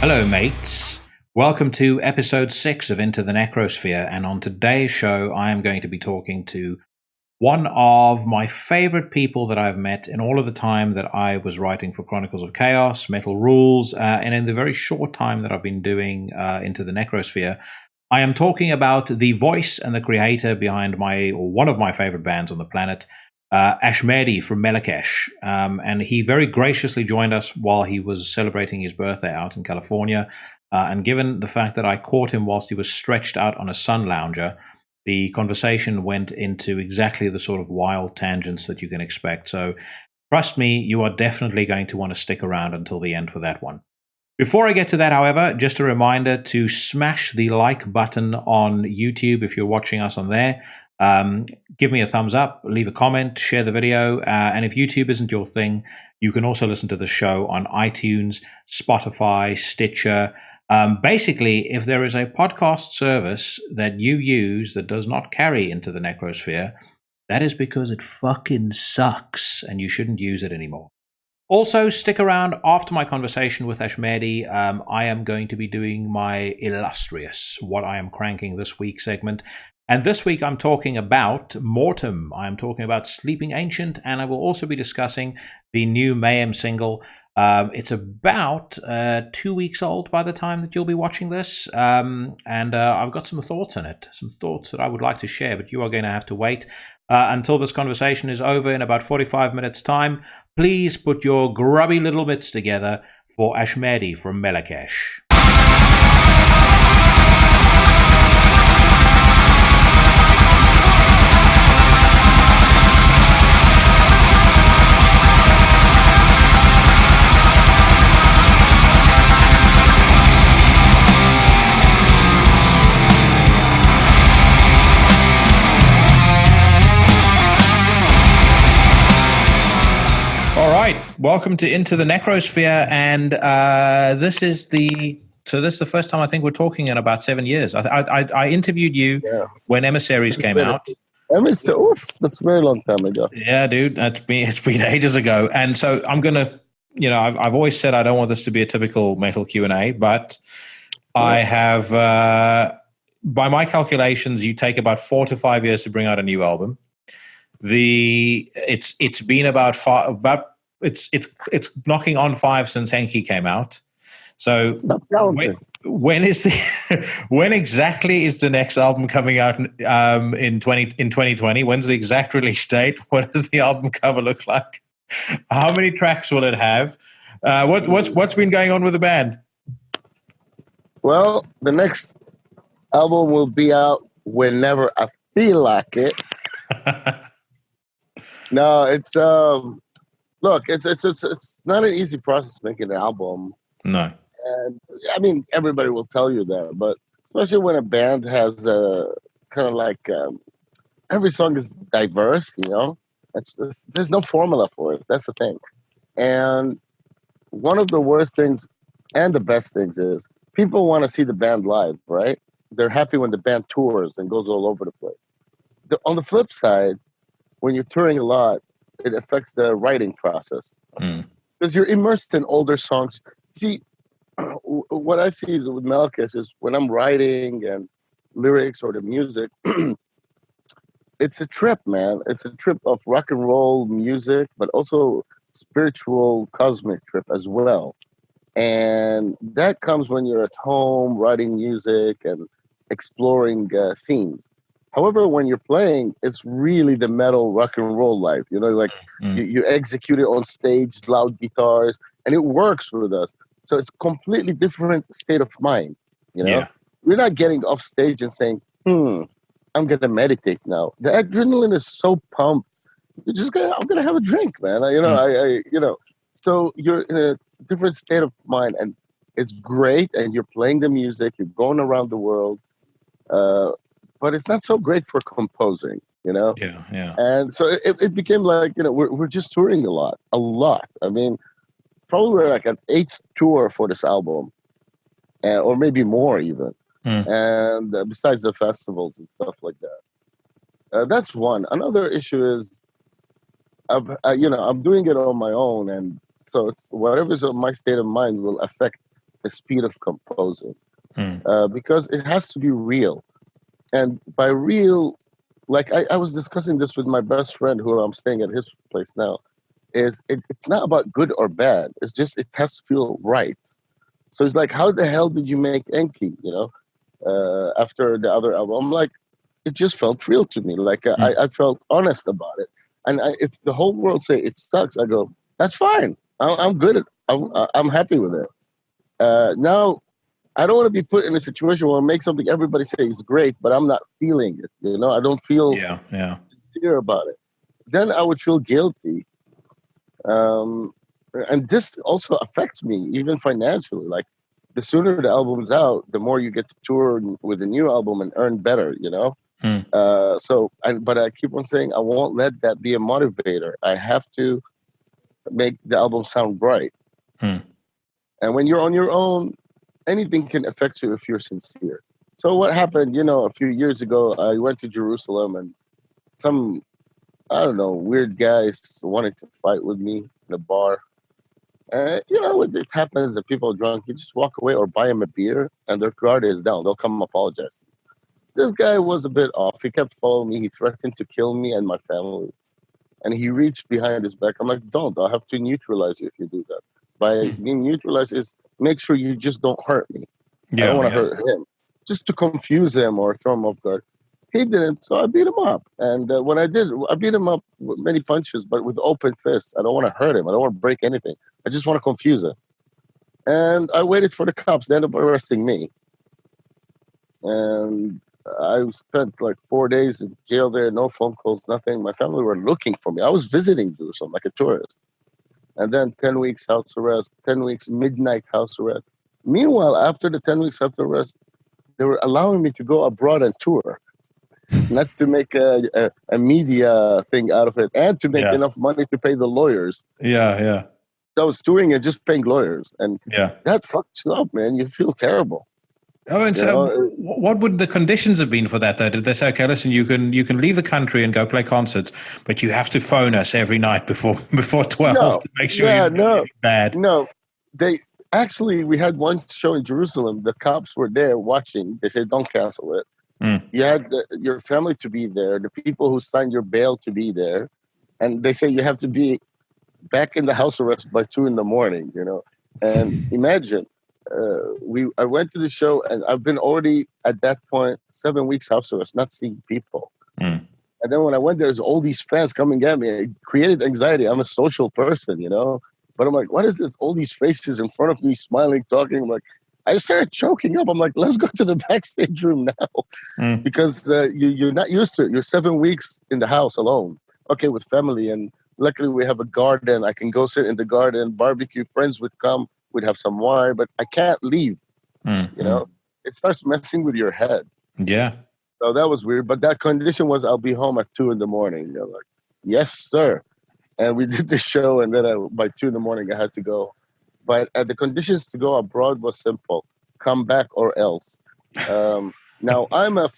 Hello, mates. Welcome to episode 6 of Into the Necrosphere, and on today's show, I am going to be talking to one of my favorite people that I've met in all of the time that I was writing for Chronicles of Chaos, Metal Rules, and in the very short time that I've been doing Into the Necrosphere. I am talking about the voice and the creator behind one of my favorite bands on the planet, Ashmedi from Melechesh. And he very graciously joined us while he was celebrating his birthday out in California. And given the fact that I caught him whilst he was stretched out on a sun lounger, the conversation went into exactly the sort of wild tangents that you can expect. So trust me, you are definitely going to want to stick around until the end for that one. Before I get to that, however, just a reminder to smash the like button on YouTube if you're watching us on there. Give me a thumbs up, leave a comment, share the video. And if YouTube isn't your thing, you can also listen to the show on iTunes, Spotify, Stitcher. Basically, if there is a podcast service that you use that does not carry Into the Necrosphere, that is because it fucking sucks and you shouldn't use it anymore. Also, stick around after my conversation with Ashmedi. I am going to be doing my illustrious What I Am Cranking This Week segment. And this week I'm talking about Mortem. I'm talking about Sleeping Ancient, and I will also be discussing the new Mayhem single. It's about 2 weeks old by the time that you'll be watching this. And I've got some thoughts on it, some thoughts that I would like to share, but you are going to have to wait until this conversation is over in about 45 minutes' time. Please put your grubby little mitts together for Ashmedi from Melechesh. All right, welcome to Into the Necrosphere, and this is the first time I think we're talking in about 7 years. I interviewed you when Emissaries came out. That's a very long time ago. Yeah, dude, it's been ages ago, and so I'm gonna, I've always said I don't want this to be a typical metal Q&A, but I have, by my calculations, you take about 4 to 5 years to bring out a new album. It's been it's knocking on 5 since Henki came out. So when exactly is the next album coming out in 2020? When's the exact release date? What does the album cover look like? How many tracks will it have? What's been going on with the band? Well, the next album will be out whenever I feel like it. No, it's look, it's not an easy process making an album. No. And I mean, everybody will tell you that, but especially when a band has kind of like every song is diverse, there's no formula for it. That's the thing. And one of the worst things and the best things is people want to see the band live, right? They're happy when the band tours and goes all over the place. On the flip side, when you're touring a lot, it affects the writing process because you're immersed in older songs. See, what I see is with Melechesh is when I'm writing and lyrics or the music, it's a trip, man. It's a trip of rock and roll music, but also spiritual cosmic trip as well. And that comes when you're at home writing music and exploring themes. However, when you're playing, it's really the metal rock and roll life. You execute it on stage, loud guitars, and it works with us. So it's completely different state of mind. We're not getting off stage and saying, I'm going to meditate now. The adrenaline is so pumped. I'm going to have a drink, man. So you're in a different state of mind, and it's great. And you're playing the music, you're going around the world. But it's not so great for composing, Yeah. And so it became like, we're just touring a lot. I mean, probably we're like an 8th tour for this album, or maybe more even. And besides the festivals and stuff like that. That's one. Another issue is, I'm doing it on my own, and so it's whatever's on my state of mind will affect the speed of composing, Mm. because it has to be real. And by real, like I was discussing this with my best friend who I'm staying at his place now, it's not about good or bad. It's just it has to feel right. So it's like, how the hell did you make Enki? After the other album, I'm like, it just felt real to me. Like Mm. I felt honest about it. And if the whole world say it sucks, I go, that's fine. I'm good at. I'm happy with it. Now I don't want to be put in a situation where I make something everybody say is great, but I'm not feeling it. I don't feel Yeah, yeah. sincere about it. Then I would feel guilty. Um, and this also affects me, even financially. Like, the sooner the album's out, the more you get to tour with a new album and earn better. Mm. But I keep on saying I won't let that be a motivator. I have to make the album sound right. Mm. And when you're on your own, anything can affect you if you're sincere. So what happened, a few years ago, I went to Jerusalem, and some, I don't know, weird guys wanted to fight with me in a bar. It happens that people are drunk. You just walk away or buy them a beer, and their guard is down. They'll come apologize. This guy was a bit off. He kept following me. He threatened to kill me and my family. And he reached behind his back. I'm like, don't. I'll have to neutralize you if you do that. By Mm. being neutralized is make sure you just don't hurt me. I don't Yeah, want to yeah. hurt him. Just to confuse him or throw him off guard. He didn't, so I beat him up. And when I did, I beat him up with many punches, but with open fists. I don't want to hurt him. I don't want to break anything. I just want to confuse him. And I waited for the cops. They ended up arresting me. And I spent like 4 days in jail there, no phone calls, nothing. My family were looking for me. I was visiting Jerusalem like a tourist. And then 10 weeks house arrest, 10 weeks midnight house arrest. Meanwhile, after the 10 weeks house arrest, they were allowing me to go abroad and tour, not to make a media thing out of it and to make Yeah, enough money to pay the lawyers. yeah, yeah, So I was touring and just paying lawyers. And yeah. that fucks you up, man. You feel terrible. Oh, and You so know, what would the conditions have been for that, though? Did they say, okay, listen, you can leave the country and go play concerts, but you have to phone us every night before 12 no, to make sure you're yeah, not doing no, anything bad? no. They actually, we had one show in Jerusalem. The cops were there watching. They said, don't cancel it. Mm. You had your family to be there, the people who signed your bail to be there. And they say you have to be back in the house arrest by 2 a.m. And imagine, I went to the show, and I've been already at that point 7 weeks house arrest, not seeing people. Mm. And then when I went, there's all these fans coming at me. It created anxiety. I'm a social person. But I'm like, what is this? All these faces in front of me, smiling, talking. I'm like, I started choking up. I'm like, let's go to the backstage room now, Mm. because you're not used to it. You're 7 weeks in the house alone. Okay, with family, and luckily we have a garden. I can go sit in the garden, barbecue. Friends would come. We'd have some wine, but I can't leave. Mm. You Mm. know, it starts messing with your head. Yeah. So that was weird. But that condition was I'll be home at 2 a.m. They're like, yes, sir. And we did the show, and then by 2 a.m. I had to go. But the conditions to go abroad was simple: come back or else. Now I'm a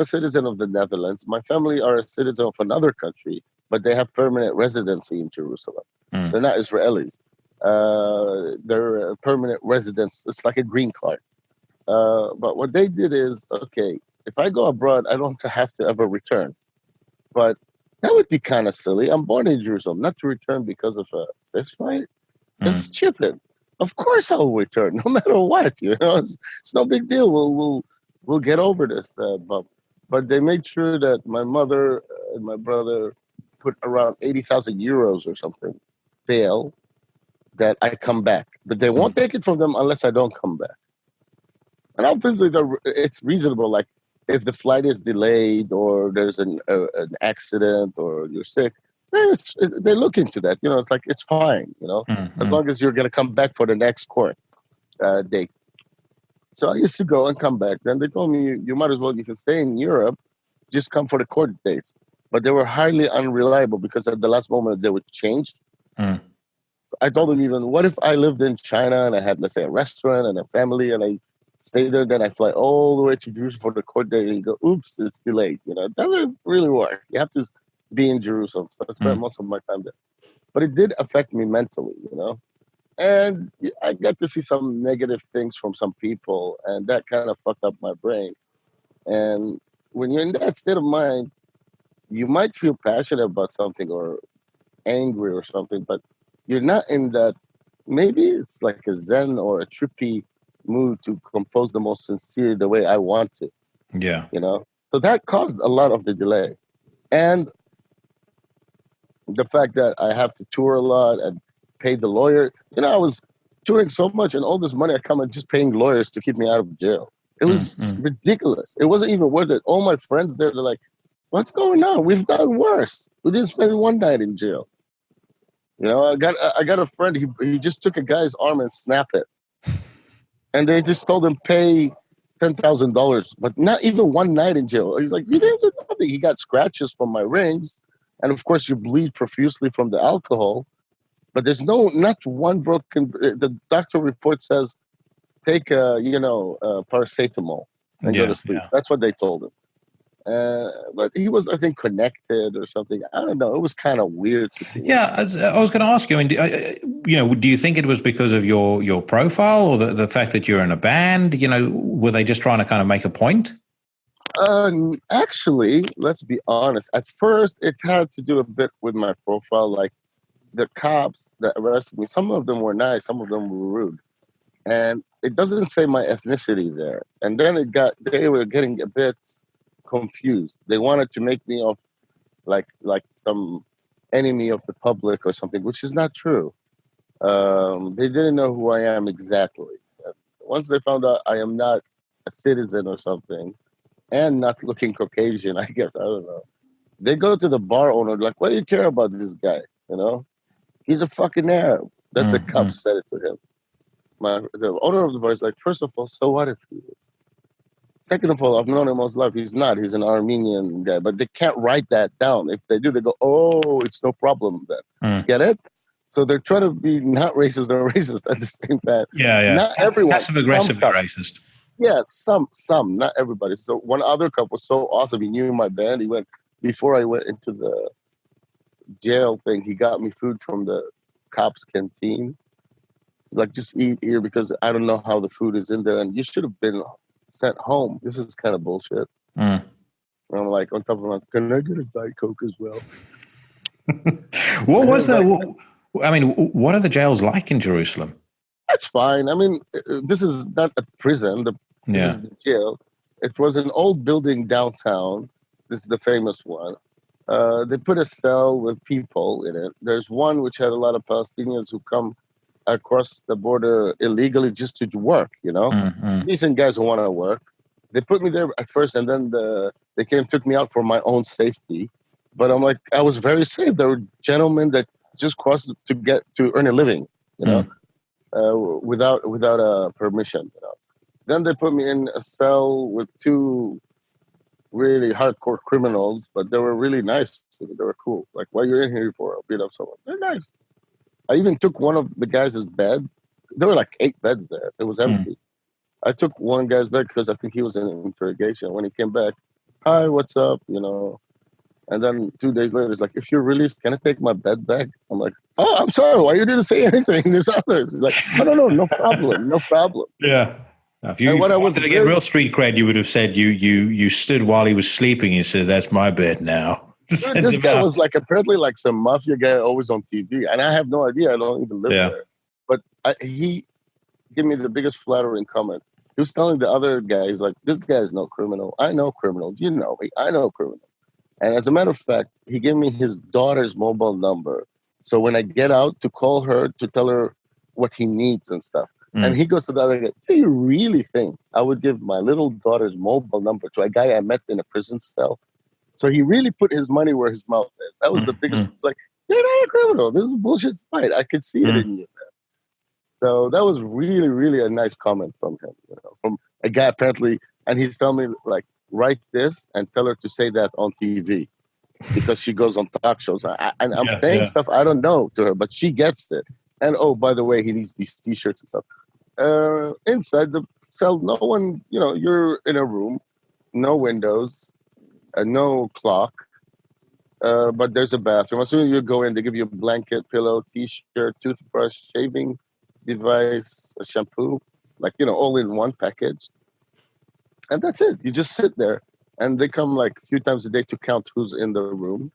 citizen of the Netherlands. My family are a citizen of another country, but they have permanent residency in Jerusalem. Mm. They're not Israelis. They're permanent residents. It's like a green card. But what they did is, okay, if I go abroad, I don't have to ever return. But that would be kind of silly. I'm born in Jerusalem, not to return because of this fight. It's Mm. stupid. Of course I'll return, no matter what. It's no big deal. We'll get over this. But they made sure that my mother and my brother put around 80,000 euros or something bail that I come back. But they won't Mm. take it from them unless I don't come back. And obviously, it's reasonable. Like, if the flight is delayed or there's an accident or you're sick, they look into that. It's like it's fine. Mm. As Mm. long as you're going to come back for the next court date. So I used to go and come back. Then they told me you might as well, you can stay in Europe, just come for the court dates. But they were highly unreliable because at the last moment they would change. Mm. So I told them, even, what if I lived in China and I had, let's say, a restaurant and a family, and I stay there, then I fly all the way to Jerusalem for the court date, and you go, oops, it's delayed. It doesn't really work. You have to be in Jerusalem. So I spent Mm. most of my time there. But it did affect me mentally. And I got to see some negative things from some people, and that kind of fucked up my brain. And when you're in that state of mind, you might feel passionate about something or angry or something, but you're not in that. Maybe it's like a zen or a trippy mood to compose the most sincere the way I want to, Yeah. So that caused a lot of the delay. And the fact that I have to tour a lot and pay the lawyer. I was touring so much, and all this money I come and just paying lawyers to keep me out of jail. It was ridiculous. It wasn't even worth it. All my friends there, they're like, "What's going on? We've done worse. We didn't spend one night in jail." I got a friend. He just took a guy's arm and snapped it, and they just told him pay $10,000, but not even one night in jail. He's like, "You didn't do nothing." He got scratches from my rings, and of course you bleed profusely from the alcohol. But there's not one broken. The doctor report says take paracetamol and go to sleep. Yeah. That's what they told him. But he was, I think, connected or something. I don't know. It was kind of weird situation. Yeah, I was going to ask you. I mean, do you think it was because of your profile or the fact that you're in a band? Were they just trying to kind of make a point? Actually, let's be honest. At first, it had to do a bit with my profile. Like the cops that arrested me, some of them were nice, some of them were rude, and it doesn't say my ethnicity there. And then they were getting a bit confused. They wanted to make me of like some enemy of the public or something, which is not true. They didn't know who I am exactly. Once they found out I am not a citizen or something and not looking Caucasian, I guess, I don't know. They go to the bar owner, like, "What do you care about this guy? He's a fucking Arab." That's the cops said it to him. The owner of the bar is like, "First of all, so what if he is? Second of all, I've known him all his life. He's not. He's an Armenian guy." But they can't write that down. If they do, they go, "Oh, it's no problem then." Get it? So they're trying to be not racist or racist at the same time. Yeah. Not everyone. Passive aggressively racist. Yeah, some, not everybody. So one other cop was so awesome. He knew my band. He went before I went into the jail thing. He got me food from the cops' canteen. Like, just eat here because I don't know how the food is in there, and you should have been sent home. This is kind of bullshit. And I'm like, on top of my, can I get a Diet Coke as well? What was that? I mean, what are the jails like in Jerusalem? That's fine. I mean, this is not a prison. This is the jail. It was an old building downtown. This is the famous one. They put a cell with people in it. There's one which had a lot of Palestinians who come across the border illegally just to work, decent guys who want to work. They put me there at first, and then they took me out for my own safety. But I'm like, I was very safe. There were gentlemen that just crossed to earn a living, without permission. Then they put me in a cell with two really hardcore criminals, but they were really nice to me. They were cool. Like, "What are you in here for?" I'll beat up someone. They're nice. I even took one of the guys' beds. There were like 8 beds there. It was empty. I took one guy's bed because I think he was in interrogation. When he came back, "Hi, what's up?" And then 2 days later, it's like, "If you're released, can I take my bed back?" I'm like, "Oh, I'm sorry. Why you didn't say anything?" There's others. He's like, "Oh, no problem, no problem." Yeah. If you wanted to get real street cred, you would have said you stood while he was sleeping. You said, "That's my bed now." This guy was like apparently like some mafia guy always on TV, and I have no idea. I don't even live there. But he gave me the biggest flattering comment. He was telling the other guy, he's like, "This guy is no criminal. I know criminals. You know me. I know criminals." And as a matter of fact, he gave me his daughter's mobile number. So when I get out, to call her to tell her what he needs and stuff. And he goes to the other guy, "Do you really think I would give my little daughter's mobile number to a guy I met in a prison cell?" So he really put his money where his mouth is. That was the biggest. It's like, "You're not a criminal. This is a bullshit fight. I could see it in you." So that was really, really a nice comment from him, from a guy apparently. And he's telling me, like, "Write this and tell her to say that on TV," because she goes on talk shows. And I'm saying stuff I don't know to her, but she gets it. And, oh, by the way, he needs these T-shirts and stuff. Inside the cell, no one, you're in a room, no windows, no clock, but there's a bathroom. As soon as you go in, they give you a blanket, pillow, T-shirt, toothbrush, shaving device, a shampoo, like all in one package, and that's it. You just sit there, and they come like a few times a day to count who's in the room.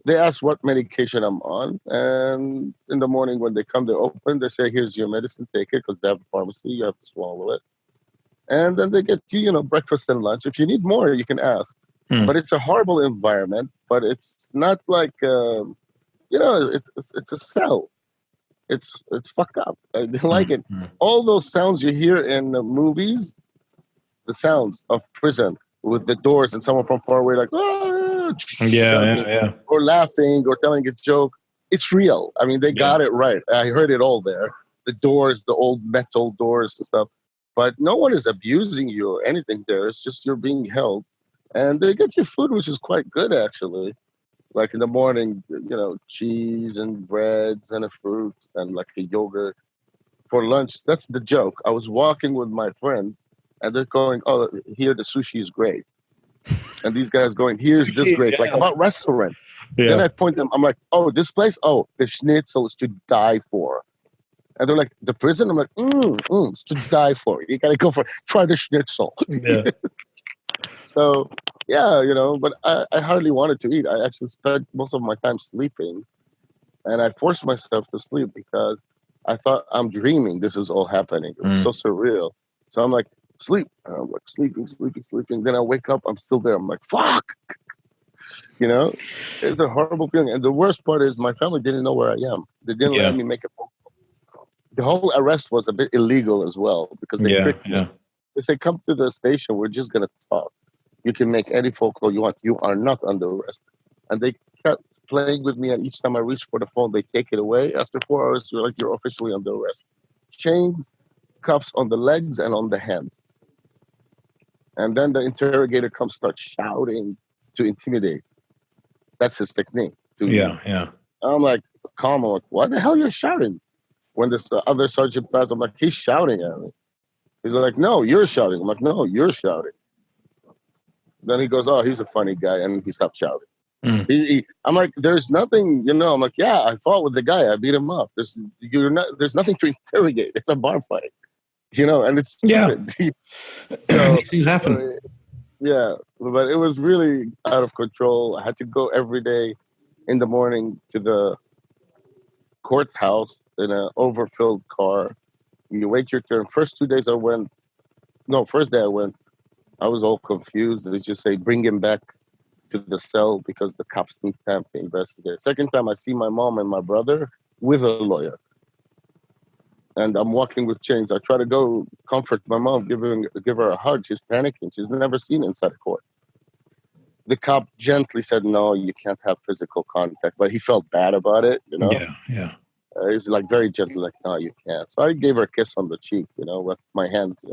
They ask what medication I'm on, and in the morning when they come, they open. They say, "Here's your medicine. Take it," because they have a pharmacy. You have to swallow it, and then they get you, breakfast and lunch. If you need more, you can ask. Mm, But it's a horrible environment. But it's not like it's a cell. It's fucked up. I didn't like it. mm. All those sounds you hear in the movies, the sounds of prison with the doors and someone from far away like Yeah, shouting yeah, yeah. or laughing or telling a joke. It's real. I mean, they Yeah. got it right. I heard it all there. The doors, the old metal doors and stuff. But no one is abusing you or anything there. It's just you're being held. And they get you food, which is quite good, actually. Like in the morning, cheese and breads and a fruit and like a yogurt for lunch. That's the joke. I was walking with my friends, and they're going, "Oh, here the sushi is great," and these guys going, "Here's this Sushi, great," like yeah. about restaurants. Then Yeah. I point them. I'm like, "Oh, this place. Oh, the schnitzel is to die for." And they're like, "The prison." I'm like, it's to die for. You gotta go for it. Try the schnitzel." Yeah. So yeah, but I hardly wanted to eat. I actually spent most of my time sleeping, and I forced myself to sleep because I thought I'm dreaming. This is all happening. It was Mm. so surreal. So I'm like, sleep. And I'm like sleeping, sleeping, sleeping. Then I wake up. I'm still there. I'm like, fuck. You know, it's a horrible feeling. And the worst part is my family didn't know where I am. They didn't let Yeah. me make a phone call. The whole arrest was a bit illegal as well because they Yeah. tricked me. Yeah. They say, come to the station. We're just gonna talk. You can make any phone call you want. You are not under arrest. And they kept playing with me. And each time I reach for the phone, they take it away. After 4 hours, you're like, you're officially under arrest. Chains, cuffs on the legs and on the hands. And then the interrogator comes, starts shouting to intimidate. That's his technique. Yeah. Yeah. I'm like, calm. I'm like, why the hell you're shouting? When this other sergeant passed, I'm like, he's shouting at me. He's like, no, you're shouting. I'm like, no, you're shouting. Then he goes, oh, he's a funny guy, and he stopped shouting. Mm. I'm like, there's nothing, I'm like, yeah, I fought with the guy, I beat him up. There's nothing to interrogate. It's a bar fight, and it's Yeah. stupid. So, These things uh, happen. yeah, but it was really out of control. I had to go every day in the morning to the courthouse in an overfilled car. You wait your turn. First 2 days I went. No, first day I went. I was all confused. They just say bring him back to the cell because the cops need time to investigate. Second time I see my mom and my brother with a lawyer, and I'm walking with chains. I try to go comfort my mom, give her a hug. She's panicking. She's never seen inside a court. The cop gently said, "No, you can't have physical contact," but he felt bad about it. Yeah. Yeah. He's like very gentle, like, "No, you can't." So I gave her a kiss on the cheek, with my hands.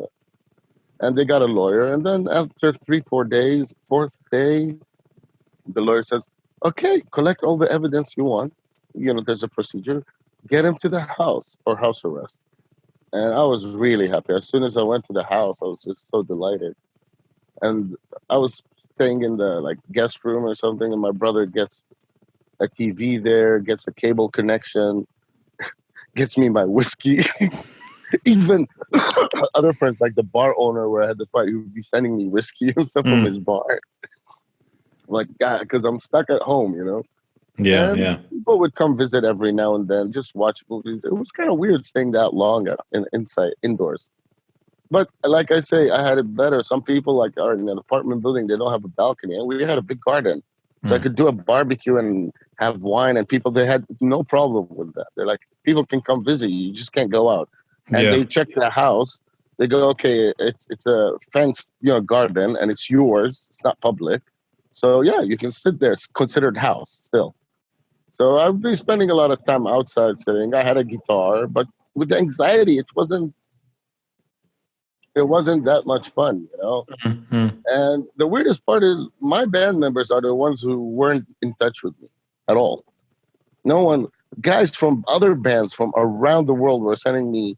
And they got a lawyer. And then after 3, 4 days, fourth day, the lawyer says, okay, collect all the evidence you want. There's a procedure. Get him to the house or house arrest. And I was really happy. As soon as I went to the house, I was just so delighted. And I was staying in the guest room or something, and my brother gets a TV there, gets a cable connection, gets me my whiskey. Even other friends, like the bar owner where I had the fight, he would be sending me whiskey and stuff from Mm. his bar. Like, God, because I'm stuck at home. Yeah. And Yeah. people would come visit every now and then, just watch movies. It was kind of weird staying that long inside indoors. But like I say, I had it better. Some people are in an apartment building; they don't have a balcony, and we had a big garden, so I Mm. could do a barbecue and have wine. And people, they had no problem with that. They're like, people can come visit you; you just can't go out. And Yeah. they check the house. They go, okay, it's a fenced garden, and it's yours. It's not public, so yeah, you can sit there. It's considered house still. So I've been spending a lot of time outside sitting. I had a guitar, but with the anxiety, it wasn't that much fun. Mm. And the weirdest part is my band members are the ones who weren't in touch with me at all. No one, guys from other bands from around the world were sending me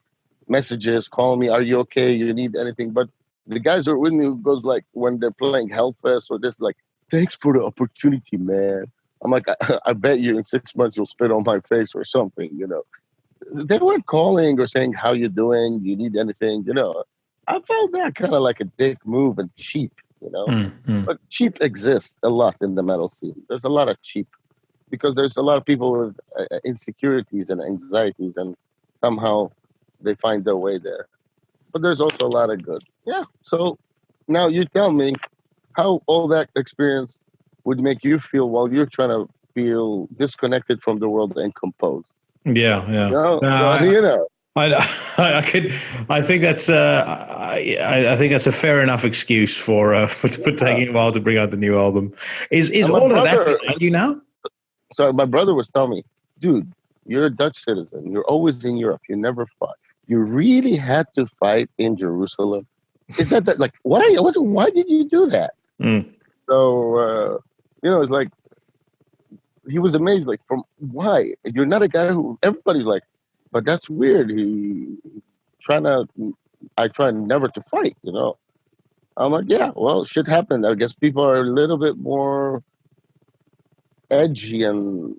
messages, calling me, "Are you okay? You need anything?" But the guys who are with me who goes like when they're playing Hellfest or this, like, "Thanks for the opportunity, man." I'm like, I bet you in 6 months you'll spit on my face or something. they weren't calling or saying how you doing, do you need anything, I found that kind of like a dick move and cheap, but cheap exists a lot in the metal scene. There's a lot of cheap because there's a lot of people with insecurities and anxieties, and somehow they find their way there. But there's also a lot of good. Yeah. So now you tell me how all that experience would make you feel while you're trying to feel disconnected from the world and composed. Yeah, yeah. No, No, so I, I could. I think that's. I think that's a fair enough excuse for taking a while to bring out the new album. Is and my all of that brother, behind you now? so my brother was telling me, dude, you're a Dutch citizen. You're always in Europe. You never fought. You really had to fight in Jerusalem. Is that like what? Why did you do that? Mm. So it's like he was amazed. Like, from why? You're not a guy who everybody's like, but that's weird. He trying to. I try never to fight. I'm like, yeah, well, shit happened. I guess people are a little bit more edgy and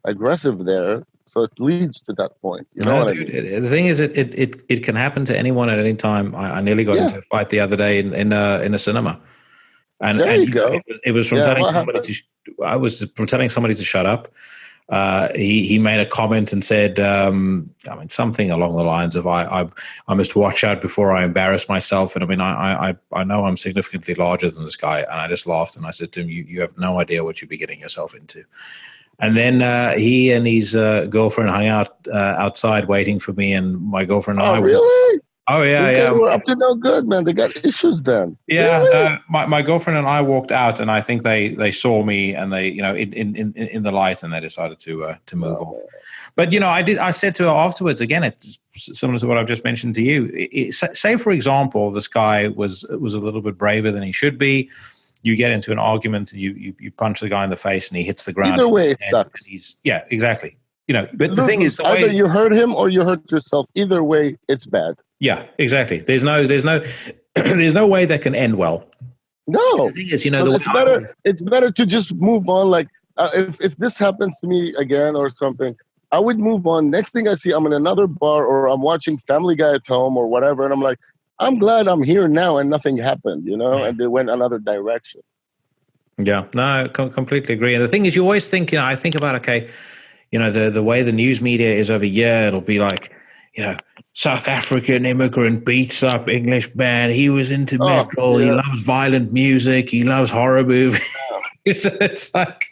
aggressive there, so it leads to that point. You know No, what I dude. mean? The thing is, it can happen to anyone at any time. I nearly got Yeah, into a fight the other day in a cinema, there and you go. it was from Yeah, telling what somebody happened? to. I was from telling somebody to shut up. He made a comment and said, something along the lines of, I must watch out before I embarrass myself. And I mean, I know I'm significantly larger than this guy. And I just laughed and I said to him, you have no idea what you'd be getting yourself into. And then he and his girlfriend hung out outside waiting for me. And my girlfriend and Oh, I were, really? oh, yeah, These guys yeah. were up to no good, man. They got issues then. Yeah, Really? my girlfriend and I walked out, and I think they saw me, and they in the light, and they decided to move No, off. man. But I said to her afterwards. Again, it's similar to what I've just mentioned to you. Say for example, this guy was a little bit braver than he should be. You get into an argument, and you punch the guy in the face, and he hits the ground. Either way, it And sucks. yeah, exactly. But the thing is, Lose. the Either way. you hurt him or you hurt yourself. Either way, it's bad. Yeah, exactly. There's no there's no way that can end well. The No. thing is, So the way it's better. It's better to just move on. Like, if this happens to me again or something, I would move on. Next thing I see, I'm in another bar or I'm watching Family Guy at home or whatever, and I'm like, I'm glad I'm here now and nothing happened, and they went another direction. Yeah, no, I completely agree. And the thing is, you always think, I think about, okay, the way the news media is over here, it'll be like, South African immigrant beats up English band. He was into Oh, metal. He yeah. loves violent music. He loves horror movies. It's like,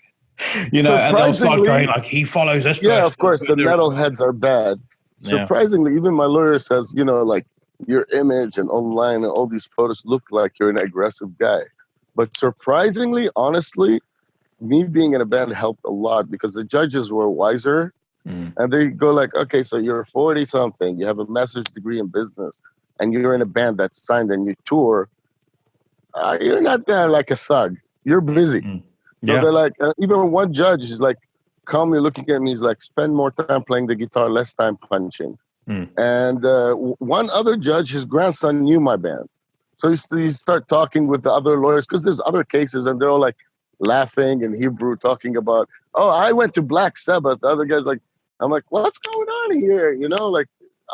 and they'll start going Surprisingly, like, he follows this yeah, person. of course, the metalheads are bad. Yeah. Surprisingly, even my lawyer says, like your image and online and all these photos look like you're an aggressive guy. But surprisingly, honestly, me being in a band helped a lot because the judges were wiser and they go like, okay, so you're 40 something, you have a master's degree in business, and you're in a band that's signed and you tour. You're not like a thug. You're busy. So Yeah. they're like, even one judge is like, calmly looking at me, he's like, spend more time playing the guitar, less time punching. And one other judge, his grandson knew my band. So he start talking with the other lawyers because there's other cases and they're all like laughing in Hebrew, talking about, oh, I went to Black Sabbath. The other guy's like, I'm like, what's going on here? Like,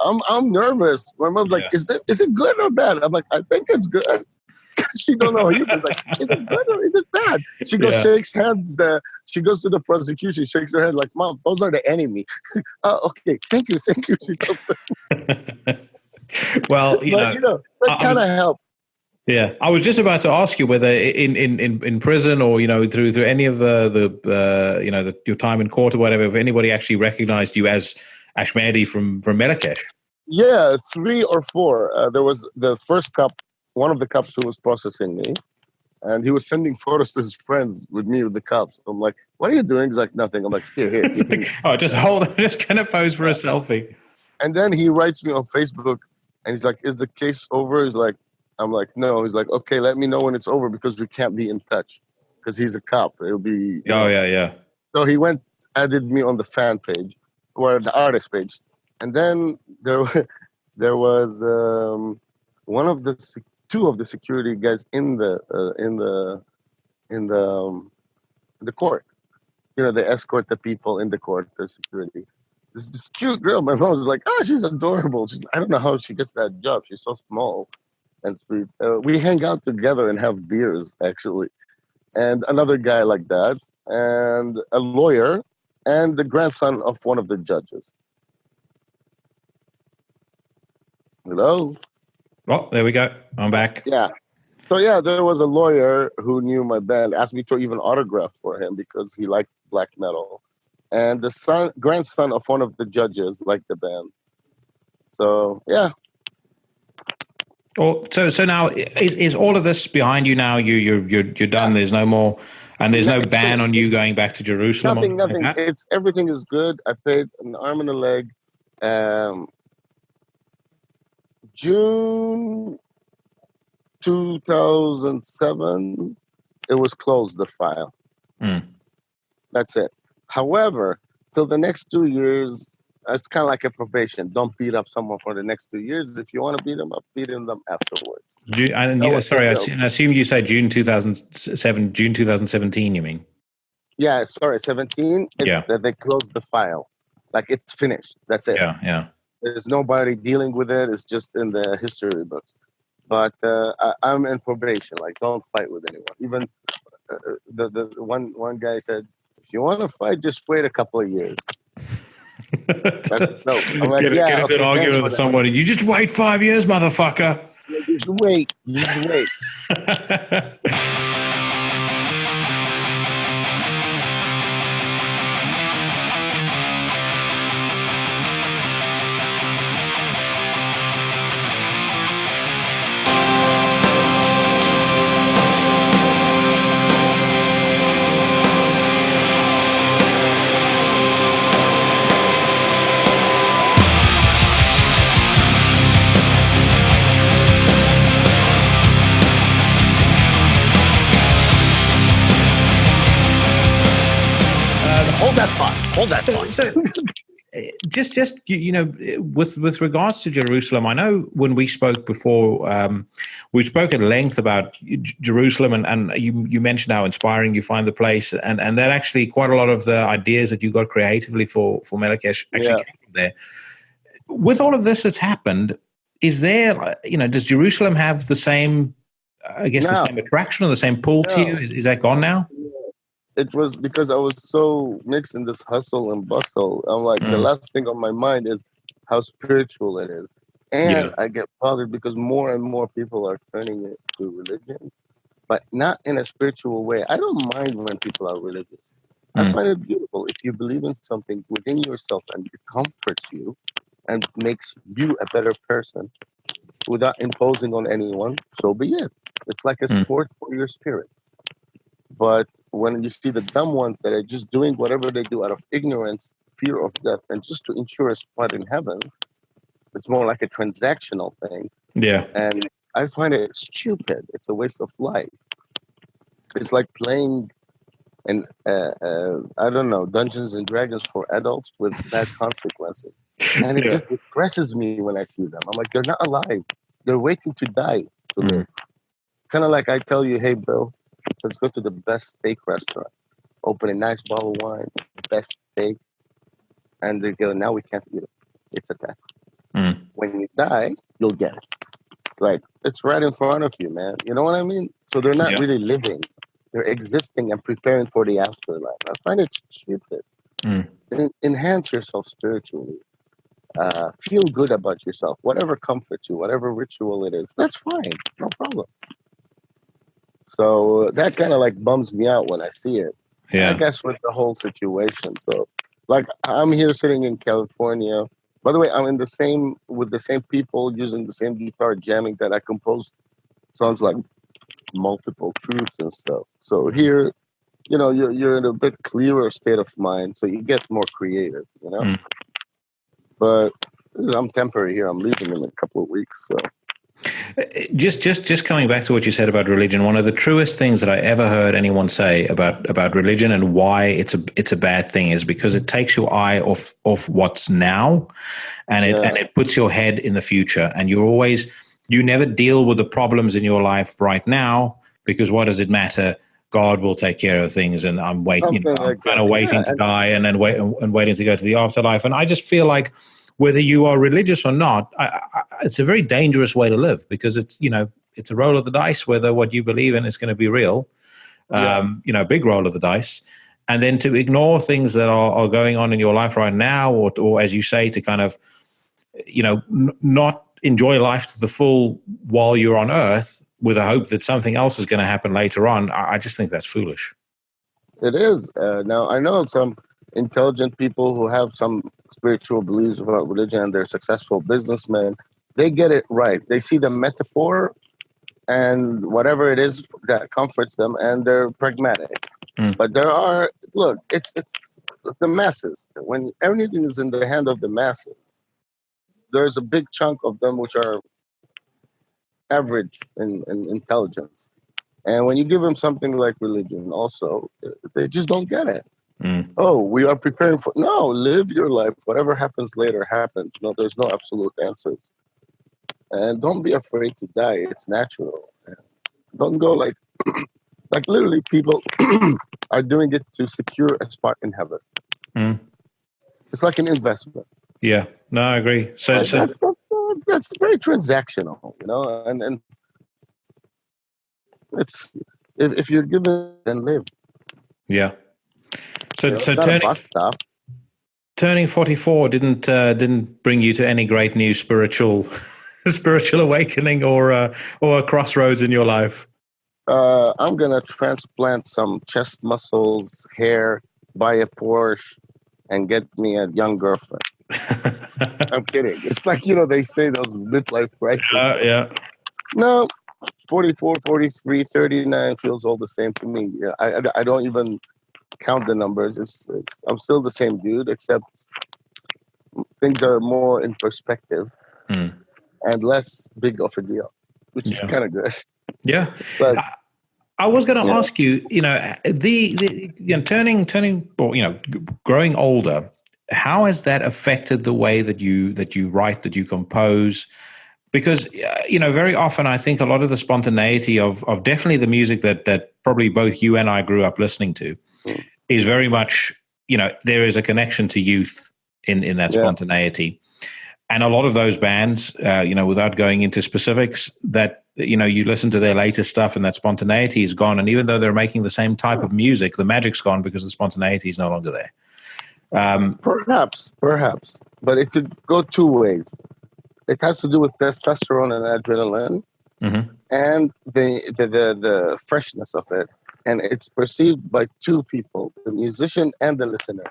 I'm nervous. My mom's like, is it good or bad? I'm like, I think it's good. She don't know Hebrew. Like, is it good or is it bad? She goes, shakes hands. She goes to the prosecution, shakes her head like, Mom, those are the enemy. Okay, thank you. She goes, Well, but that kind of helped. Yeah, I was just about to ask you whether in prison or through any of your time in court or whatever, if anybody actually recognized you as Ashmedi from Melechesh. Yeah, 3 or 4. There was the first cop, one of the cops who was processing me, and he was sending photos to his friends with me with the cops. I'm like, "What are you doing?" He's like, "Nothing." I'm like, "Here." Just kind of pose for a selfie. And then he writes me on Facebook, and he's like, "Is the case over?" He's like, "I'm like, no." He's like, "Okay, let me know when it's over because we can't be in touch because he's a cop. It'll be." Yeah. So he added me on the fan page or the artist page, and then there was one of two of the security guys in the court. They escort the people in the court, the security. this cute girl. My mom was like, oh, she's adorable. I don't know how she gets that job. She's so small and sweet. We hang out together and have beers, actually. And another guy like that, and a lawyer, and the grandson of one of the judges. Hello? Oh, there we go. I'm back. Yeah. So, yeah, there was a lawyer who knew my band, asked me to even autograph for him because he liked black metal. And the grandson of one of the judges liked the band. So, yeah. Oh, so now is all of this behind you now? You're done. There's no more, and there's no ban on you going back to Jerusalem. Nothing. Like that? Everything is good. I paid an arm and a leg. June 2007, it was closed, the file. That's it. However, till the next 2 years, it's kind of like a probation. Don't beat up someone for the next 2 years. If you want to beat them up, beat them afterwards. Sorry, I assume you say June 2007, June 2017. You mean? Yeah, sorry, 17. Yeah, they closed the file, like it's finished. That's it. Yeah. There's nobody dealing with it. It's just in the history books. But I'm in probation. Like, don't fight with anyone. Even the one guy said, if you want to fight, just wait a couple of years. So I'm like, get into an argument with somebody. You just wait 5 years, motherfucker. Yeah, just wait. Hold that thought. So, just with regards to Jerusalem, I know when we spoke before, we spoke at length about Jerusalem, and you mentioned how inspiring you find the place, and that actually quite a lot of the ideas that you got creatively for Melechesh actually came from there. With all of this that's happened, is there, does Jerusalem have the same, the same attraction or the same pull to you? Is that gone now? It was because I was so mixed in this hustle and bustle. I'm like, the last thing on my mind is how spiritual it is. And I get bothered because more and more people are turning it to religion, but not in a spiritual way. I don't mind when people are religious. I find it beautiful. If you believe in something within yourself and it comforts you and makes you a better person without imposing on anyone, so be it. It's like a sport for your spirit. But when you see the dumb ones that are just doing whatever they do out of ignorance, fear of death, and just to ensure a spot in heaven, it's more like a transactional thing. Yeah. And I find it stupid. It's a waste of life. It's like playing in, I don't know, Dungeons and Dragons for adults with bad consequences. And it just depresses me when I see them. I'm like, they're not alive. They're waiting to die to live. Kind of like I tell you, hey, bro, let's go to the best steak restaurant. Open a nice bottle of wine, best steak. And they go, now we can't eat it. It's a test. When you die, you'll get it. Like, it's right in front of you, man. You know what I mean? So they're not really living. They're existing and preparing for the afterlife. I find it stupid. Enhance yourself spiritually. Feel good about yourself. Whatever comforts you, whatever ritual it is, that's fine. No problem. So that kind of like bums me out when I see it. I guess with the whole situation. So, like, I'm here sitting in California. By the way, I'm in with the same people using the same guitar, jamming that I composed songs like Multiple Truths and stuff. So here, you're in a bit clearer state of mind, so you get more creative, But I'm temporary here. I'm leaving in a couple of weeks, so. Just coming back to what you said about religion, one of the truest things that I ever heard anyone say about religion and why it's a bad thing is because it takes your eye off what's now, and it puts your head in the future, and you never deal with the problems in your life right now, because what does it matter? God will take care of things, and I'm Something I'm like kind that. of waiting to die, and then waiting to go to the afterlife. And I just feel like whether you are religious or not, it's a very dangerous way to live, because it's it's a roll of the dice whether what you believe in is going to be real. Big roll of the dice. And then to ignore things that are going on in your life right now, or as you say, to kind of, not enjoy life to the full while you're on Earth with a hope that something else is going to happen later on. I just think that's foolish. It is. Now, I know some intelligent people who have some spiritual beliefs about religion and they're successful businessmen. They get it right. They see the metaphor and whatever it is that comforts them, and they're pragmatic. Mm. But there are, look, it's the masses. When everything is in the hand of the masses, there's a big chunk of them which are average in intelligence. And when you give them something like religion, also, they just don't get it. Mm. Oh, we are preparing for, no, live your life. Whatever happens later happens. No, there's no absolute answers. And don't be afraid to die. It's natural. And don't go like literally people are doing it to secure a spot in heaven. Mm. It's like an investment. Yeah, no, I agree. So That's very transactional, and it's if you're given, then live. yeah. So It's not a bus stop. Turning 44 didn't bring you to any great new spiritual awakening or a crossroads in your life. I'm gonna transplant some chest muscles, hair, buy a Porsche, and get me a young girlfriend. I'm kidding. It's like, they say those midlife crisis. Yeah. No, 44, 43, 39 feels all the same to me. Yeah, I don't even count the numbers. I'm still the same dude, except things are more in perspective and less big of a deal, which is kind of good. Yeah. But I was going to ask you, turning or growing older, how has that affected the way that you write, that you compose? Because very often I think a lot of the spontaneity of definitely the music that probably both you and I grew up listening to is very much, there is a connection to youth in that spontaneity. And a lot of those bands, without going into specifics, that you listen to their latest stuff and that spontaneity is gone. And even though they're making the same type of music, the magic's gone because the spontaneity is no longer there. Perhaps, but it could go two ways. It has to do with testosterone and adrenaline, and the freshness of it, and it's perceived by two people: the musician and the listener.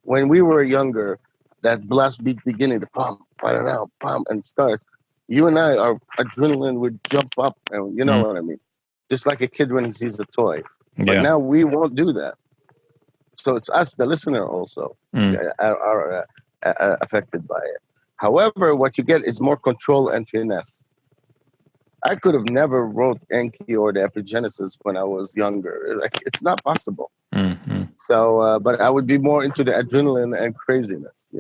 When we were younger, that blast beat beginning, the pump, pump, and starts. You and I, our adrenaline would jump up, and you know what I mean, just like a kid when he sees a toy. But now we won't do that. So it's us, the listener, also are affected by it. However, what you get is more control and finesse. I could have never wrote Enki or the Epigenesis when I was younger. Like, it's not possible. So, but I would be more into the adrenaline and craziness,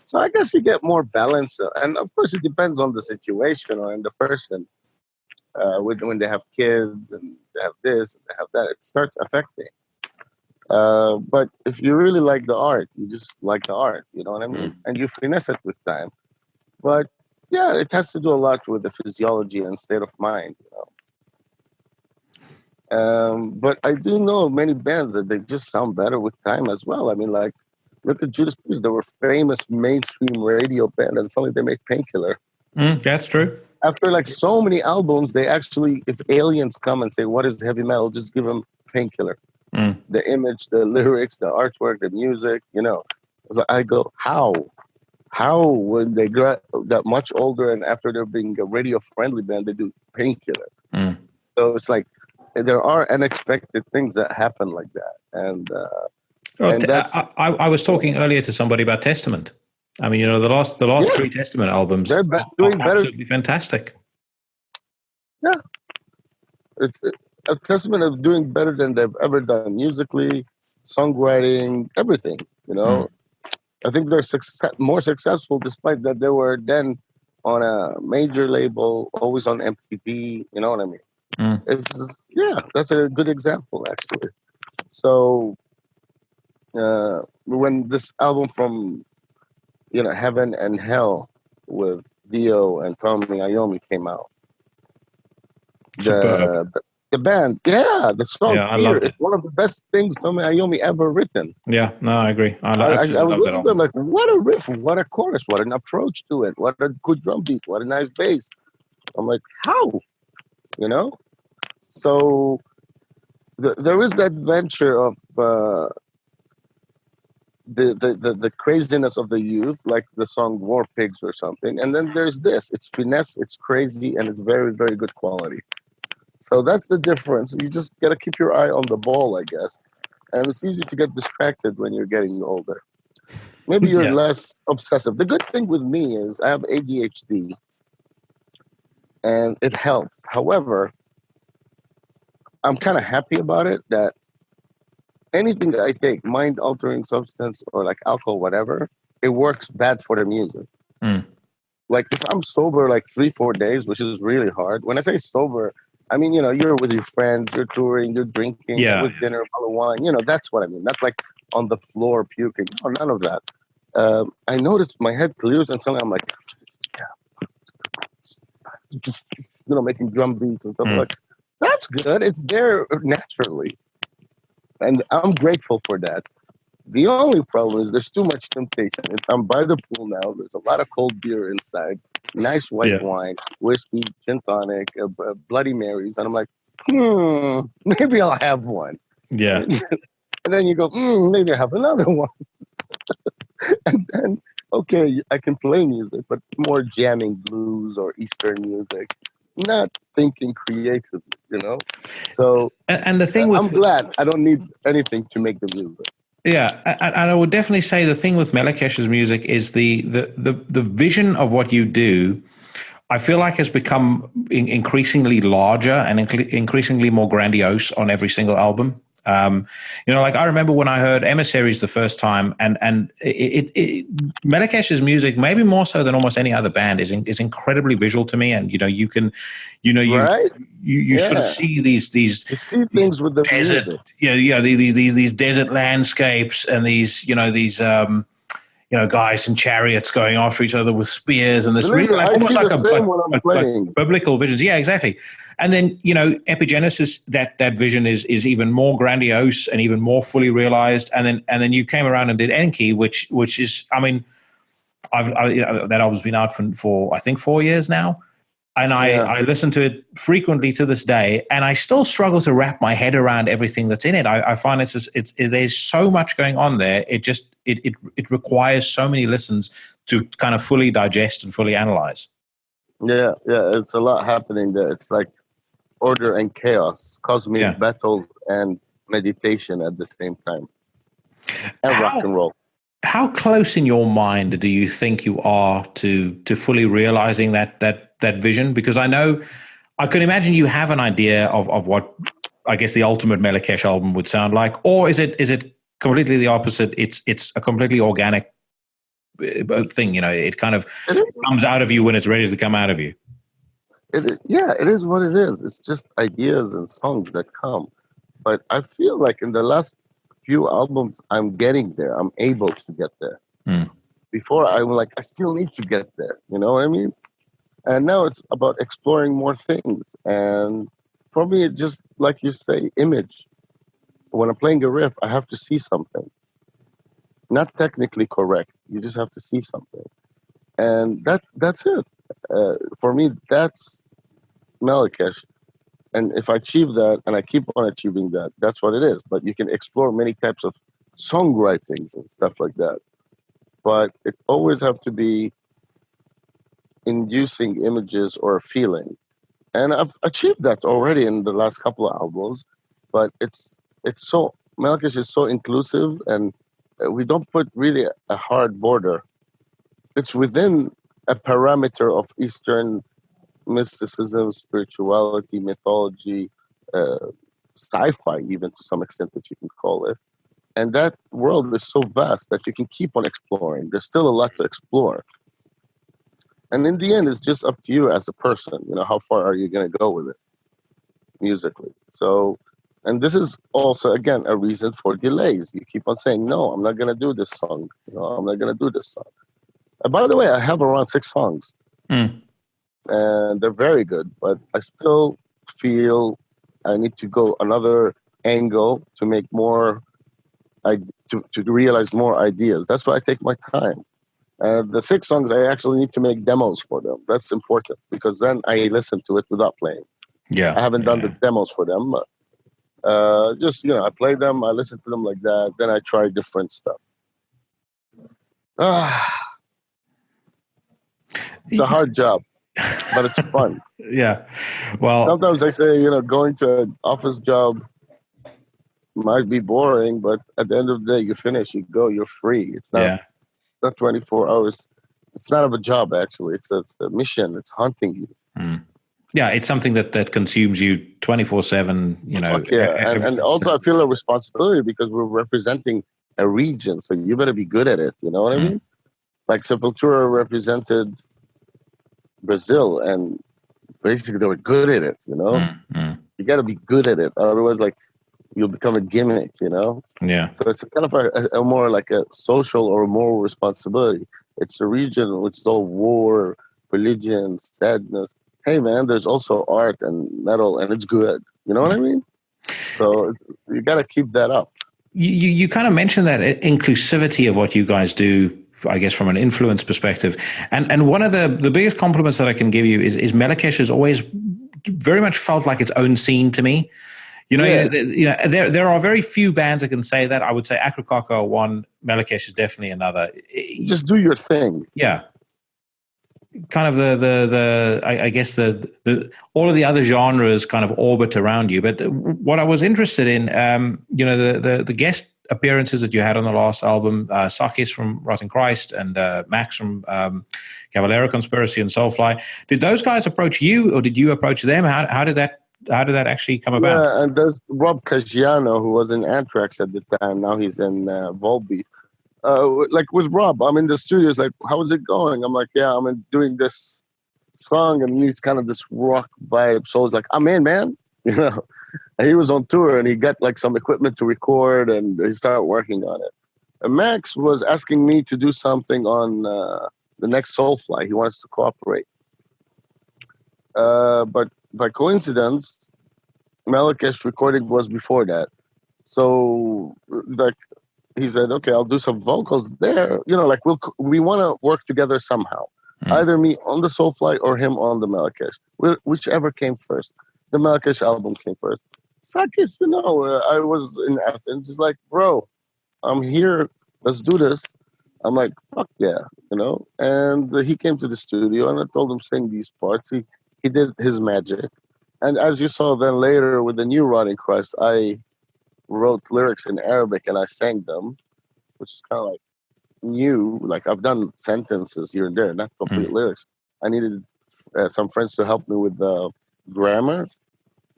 So I guess you get more balance, and of course it depends on the situation or on the person. When they have kids and they have this and they have that, it starts affecting. But if you really like the art, you just like the art, you know what I mean? And you finesse it with time. But yeah, it has to do a lot with the physiology and state of mind, But I do know many bands that they just sound better with time as well. I mean, like, look at Judas Priest. They were famous mainstream radio band, and suddenly they make Painkiller. That's true. After like so many albums, they actually, if aliens come and say, "What is heavy metal?" just give them Painkiller. The image, the lyrics, the artwork, the music, So I go, how? How when they got much older and after they're being a radio friendly band, they do Painkiller? So it's like there are unexpected things that happen like that, and that's. I was talking earlier to somebody about Testament. I mean, the last three Testament albums They're doing better. Absolutely fantastic. Yeah, it's a testament of doing better than they've ever done musically, songwriting, everything. I think they're more successful despite that they were then on a major label, always on MTV. You know what I mean? Mm. It's yeah, that's a good example actually. So when this album from Heaven and Hell with Dio and Tommy Iommi came out, Superb. the band, yeah, the song Yeah, I Fear loved is it. one of the best things Tommy Iommi ever written. Yeah, no, I agree. I I absolutely was love that listening to it album. like, what a riff, what a chorus, what an approach to it, what a good drum beat, what a nice bass. I'm like, how? You know? So there is that venture of the craziness of the youth, like the song War Pigs or something. And then there's this. It's finesse, it's crazy, and it's very, very good quality. So that's the difference. You just got to keep your eye on the ball, I guess. And it's easy to get distracted when you're getting older. Maybe you're Yeah. less obsessive. The good thing with me is I have ADHD and it helps. However, I'm kind of happy about it that anything that I take, mind altering substance or like alcohol, whatever, it works bad for the music. Mm. Like if I'm sober like 3-4 days, which is really hard. When I say sober, I mean, you're with your friends, you're touring, you're drinking Yeah. with dinner, bottle of wine. That's what I mean. Not like on the floor puking. No, none of that. I noticed my head clears and suddenly I'm like, making drum beats and stuff. Mm. Like, that's good. It's there naturally. And I'm grateful for that. The only problem is there's too much temptation. I'm by the pool now. There's a lot of cold beer inside, nice white Yeah. wine, whiskey, gin tonic, Bloody Marys. And I'm like, maybe I'll have one. Yeah. And then you go, maybe I have another one. And then, okay, I can play music, but more jamming blues or Eastern music, not thinking creatively. So And the thing with I'm glad I don't need anything to make the music. Yeah, and I would definitely say the thing with Melekesh's music is the vision of what you do. I feel like has become increasingly larger and increasingly more grandiose on every single album. Like I remember when I heard Emissaries the first time, and Melekesh's music, maybe more so than almost any other band, is incredibly visual to me. And you can, Right? you sort of Yeah. see these You see these things with the desert, music. these desert landscapes and these guys in chariots going after each other with spears, and this Believe really me, like I almost see the like same when I'm like playing. biblical visions. Yeah, exactly. And then Epigenesis, that vision is even more grandiose and even more fully realized. And then you came around and did Enki, which is, I mean, that album's been out for I think 4 years now. And Yeah. I listen to it frequently to this day, and I still struggle to wrap my head around everything that's in it. I find there's so much going on there. It requires so many listens to kind of fully digest and fully analyze. Yeah, yeah. It's a lot happening there. It's like order and chaos, cosmic Yeah. battles and meditation at the same time. And rock How and roll. how close in your mind do you think you are to fully realizing that vision? Because I can imagine you have an idea of what I guess the ultimate Melechesh album would sound like, or is it completely the opposite? It's a completely organic thing. It kind of It is, comes out of you when it's ready to come out of you. yeah, it is what it is. It's just ideas and songs that come. But I feel like in the last few albums, I'm getting there. I'm able to get there. Mm. Before, I'm like, I still need to get there. You know what I mean? And now it's about exploring more things. And for me, it just, like you say, image. When I'm playing a riff, I have to see something. Not technically correct. You just have to see something. And that's it. For me, that's Melechesh. And if I achieve that and I keep on achieving that, that's what it is. But you can explore many types of songwritings and stuff like that. But it always have to be inducing images or a feeling. And I've achieved that already in the last couple of albums. But it's so Melechesh is so inclusive, and we don't put really a hard border. It's within a parameter of Eastern mysticism, spirituality, mythology, uh, sci-fi, even to some extent, if you can call it. And that world is so vast that you can keep on exploring. There's still a lot to explore. And in the end, it's just up to you as a person. How far are you going to go with it? musically. So, and this is also again a reason for delays. You keep on saying, "No, I'm not gonna do this song. I'm not gonna do this song." By the way, I have around 6 songs, Mm. and they're very good. But I still feel I need to go another angle to make more, to realize more ideas. That's why I take my time. The 6 songs, I actually need to make demos for them. That's important because then I listen to it without playing. I Yeah. haven't done the Yeah. demos for them. Just I play them, I listen to them like that. Then I try different stuff. Ah, it's a hard job, but it's fun. Yeah. Well, Sometimes I say, going to an office job might be boring, but at the end of the day, you finish, you go, you're free. It's yeah. not 24 hours. It's not a job actually. It's a mission. It's hunting you. Mm. Yeah, it's something that consumes you 24/7, Fuck yeah. And everything. also I feel a responsibility because we're representing a region, so you better be good at it. You know what I Mm. mean? Like Sepultura represented Brazil, and basically they were good at it. Mm. Mm. You got to be good at it, otherwise like you'll become a gimmick. Yeah. So it's kind of a more like a social or moral responsibility. It's a region with all war, religion, sadness. Hey man, there's also art and metal, and it's good. You know what I Mm. mean? So you got to keep that up. You kind of mentioned that inclusivity of what you guys do, I guess, from an influence perspective. And one of the biggest compliments that I can give you is Melechesh has always very much felt like its own scene to me. Yeah, There are very few bands that can say that. I would say Akrokaka are one, Melechesh is definitely another. just do your thing. Yeah, kind of I guess the all of the other genres kind of orbit around you. But what I was interested in, the guest appearances that you had on the last album, Sakis from Rotten Christ and Max from Cavalera Conspiracy and Soulfly. Did those guys approach you, or did you approach them? How did that actually come about? Yeah, and there's Rob Caggiano, who was in Anthrax at the time. Now he's in Volbeat. Like with Rob, I'm in the studio. It's like, how's it going? I'm like, yeah, doing this song, and he's kind of this rock vibe. So it's like, I'm in, man. You know, and he was on tour, and he got like some equipment to record, and he started working on it. And Max was asking me to do something on the next Soulfly. He wants to cooperate, but by coincidence, Melechesh recording was before that. So like he said, okay, I'll do some vocals there. Like we want to work together somehow. Mm. Either me on the Soulfly or him on the Melechesh, whichever came first. The Melechesh album came first. Sakis, I was in Athens. He's like, bro, I'm here. Let's do this. I'm like, fuck yeah. And he came to the studio, and I told him sing these parts. He did his magic. And as you saw then later with the new Rotting Christ, I wrote lyrics in Arabic and I sang them, which is kind of like new. Like I've done sentences here and there, not complete Mm. lyrics. I needed some friends to help me with the grammar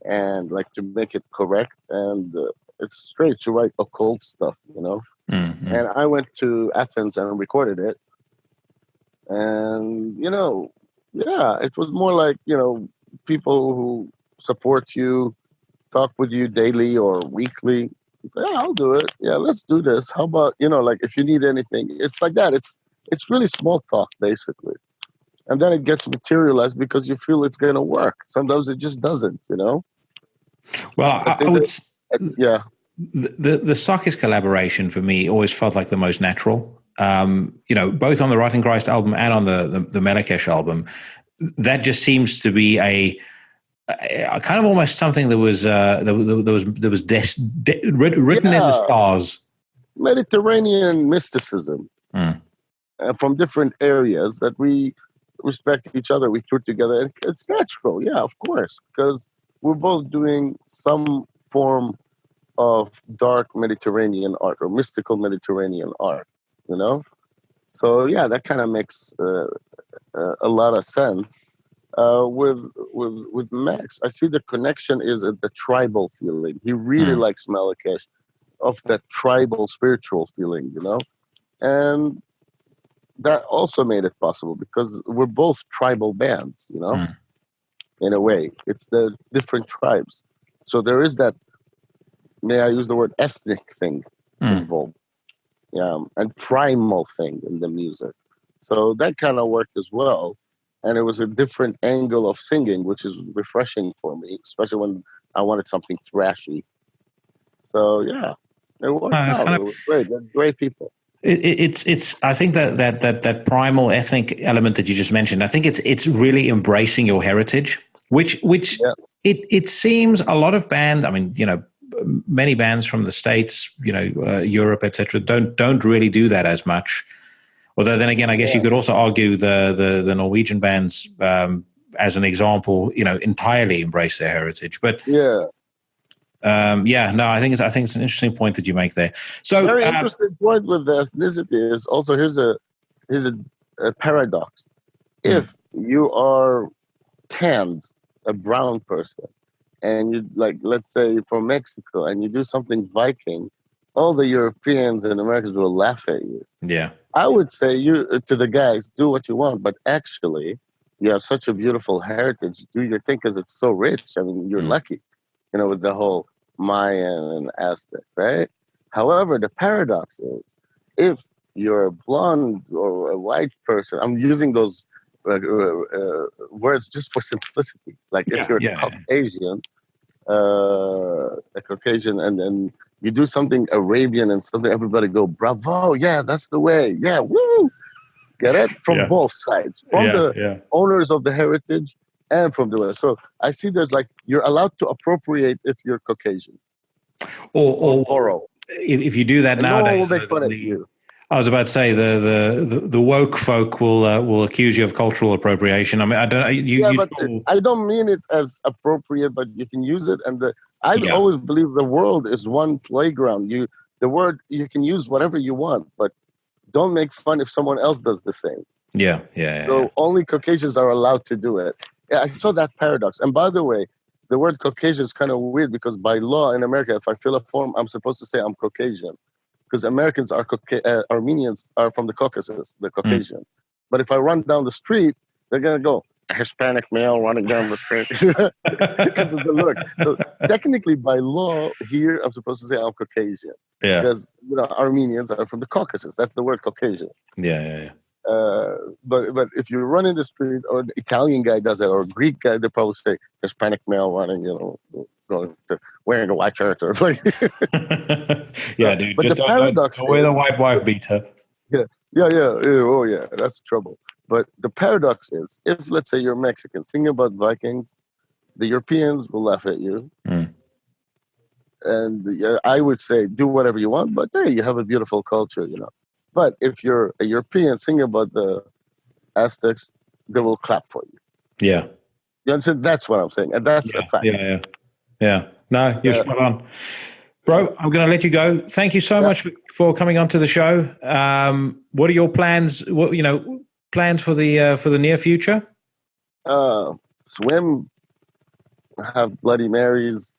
and like to make it correct. And it's straight to write occult stuff. Mm. And I went to Athens and recorded it. And, yeah, it was more like, people who support you, talk with you daily or weekly. Yeah, I'll do it. Yeah, let's do this. How about, like if you need anything, it's like that. It's really small talk basically. And then it gets materialized because you feel it's going to work. Sometimes it just doesn't. Well, I'd say I would. that, yeah. The Sakis collaboration for me always felt like the most natural. Both on the Writing Christ album and on the Melechesh album, that just seems to be a kind of almost something that was written in the Yeah, stars. Mediterranean mysticism Mm. from different areas that we respect each other. We tour together. And it's natural, yeah, of course, because we're both doing some form of dark Mediterranean art or mystical Mediterranean art, you know? So, yeah, that kind of makes a lot of sense. With Max, I see the connection is at the tribal feeling. He really Mm. likes Melechesh of that tribal spiritual feeling. And that also made it possible because we're both tribal bands, Mm. in a way. It's the different tribes. So there is that, may I use the word ethnic thing Mm. involved, and primal thing in the music. So that kind of worked as well. And it was a different angle of singing, which is refreshing for me, especially when I wanted something thrashy. So yeah, it worked It's out. kind It of was great. They're great people. it's I think that primal ethnic element that you just mentioned, I think it's really embracing your heritage, which Yeah, it seems a lot of bands, I mean, many bands from the States, Europe, etc., don't really do that as much. Although then again, I guess you yeah, could also argue the Norwegian bands, as an example, entirely embrace their heritage. But yeah. yeah, no, I think it's an interesting point that you make there. So Very interesting point with the ethnicity is also, here's a paradox. mm, If you are tanned, a brown person, and you, like, let's say from Mexico, and you do something Viking, all the Europeans and Americans will laugh at you. yeah, I would say, you to the guys, do what you want, but actually, you have such a beautiful heritage. Do your thing because it's so rich. I mean, you're mm, lucky, with the whole Mayan and Aztec, right? However, the paradox is, if you're a blonde or a white person, I'm using those words just for simplicity. Like, if yeah, you're yeah, A Caucasian, and then you do something Arabian and something, everybody go, bravo, yeah, that's the way, yeah, woo, get it? From yeah, both sides, from yeah, the yeah. owners of the heritage and from the West. So I see there's, like, you're allowed to appropriate if you're Caucasian, or Or borrow, if you do that and no one will nowadays, make fun then at you. I was about to say the woke folk will accuse you of cultural appropriation. I mean, I don't Yeah, you but still, I don't mean it as appropriate, but you can use it. And I yeah, always believe the world is one playground. The word, you can use whatever you want, but don't make fun if someone else does the same. yeah, yeah, yeah, So only Caucasians are allowed to do it. Yeah, I saw that paradox. And by the way, the word Caucasian is kind of weird, because by law in America, if I fill a form, I'm supposed to say I'm Caucasian, because Americans are Armenians are from the Caucasus, the yeah. Mm. Caucasian. But if I run down the street, they're gonna go, a Hispanic male running down the street, because of the look. So technically, by law here, I'm supposed to say I'm Caucasian, Yeah, because Armenians are from the Caucasus. That's the word Caucasian. yeah, yeah, yeah. But if you run in the street, or the Italian guy does it, or a Greek guy, they probably say Hispanic male running, going to wearing a white shirt, or like. Yeah, dude, But just the paradox don't wear the is, white wife beater. yeah, yeah, oh yeah, that's trouble. But the paradox is, if, let's say, you're Mexican singing about Vikings, the Europeans will laugh at you, Mm. and I would say, do whatever you want, but hey, you have a beautiful culture. But if you're a European singing about the Aztecs, they will clap for you. Yeah, You understand? That's what I'm saying, and that's a yeah, fact. yeah, yeah, yeah. No, you're Yeah, spot on, yeah, bro. I'm going to let you go. Thank you so yeah. much for coming onto the show. What are your plans? What plans for the near future? Swim, have Bloody Marys.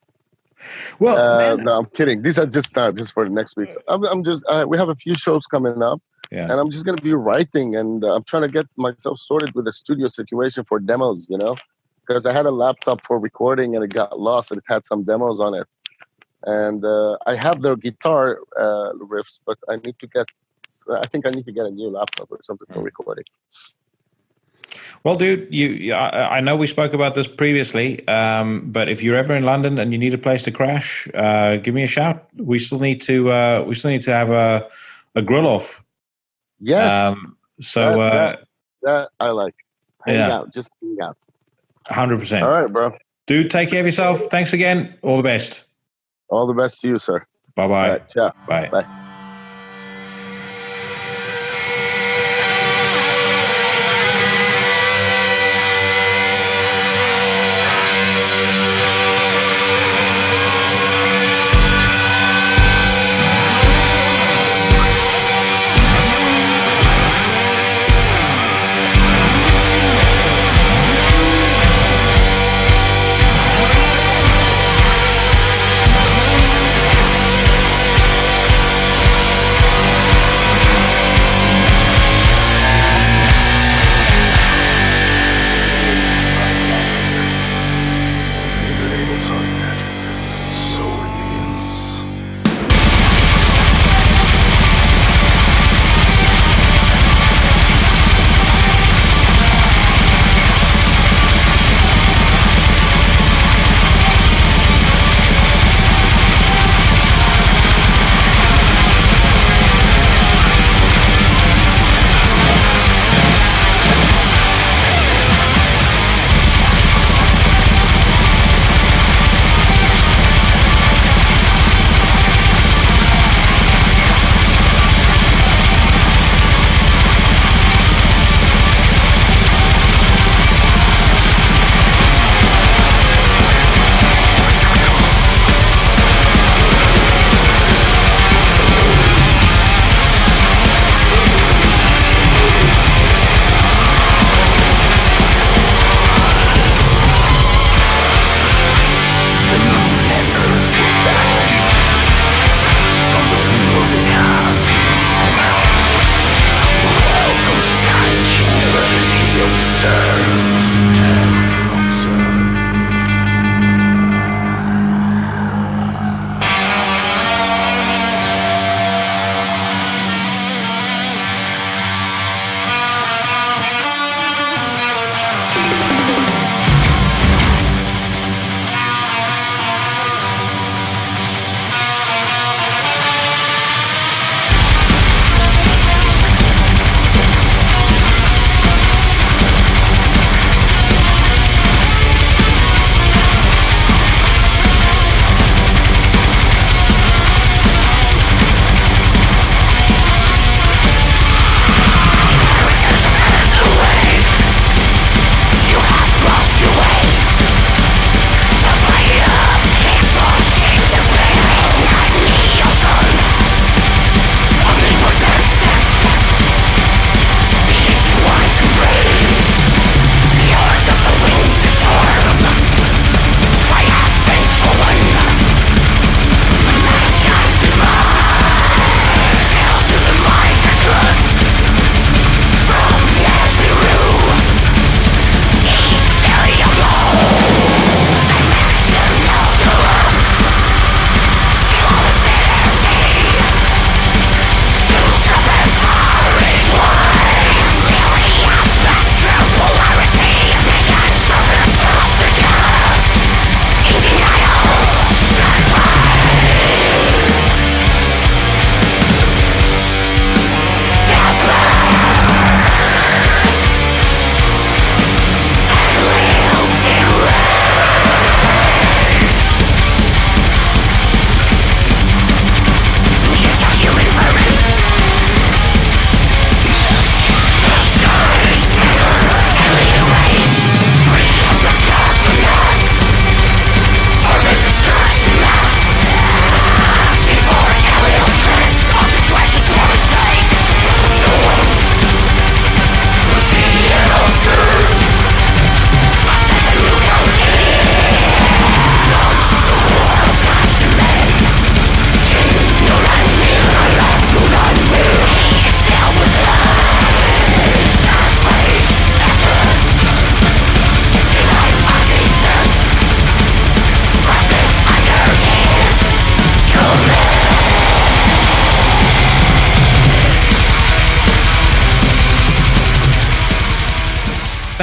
Well, man, No, I'm kidding. These are just for the next week. So I'm just. We have a few shows coming up, yeah. and I'm just gonna be writing, and I'm trying to get myself sorted with a studio situation for demos. Because I had a laptop for recording, and it got lost, and it had some demos on it. And I have their guitar riffs, but I need to get. I think I need to get a new laptop or something for recording. Well, dude, I know we spoke about this previously, but if you're ever in London and you need a place to crash, give me a shout. We still need to have a grill off. Yes, So that I like. Hang yeah, out, just hang out. 100%. All right, bro. Dude, take care of yourself. Thanks again. All the best. All the best to you, sir. Bye All bye. right, ciao. Bye. Bye.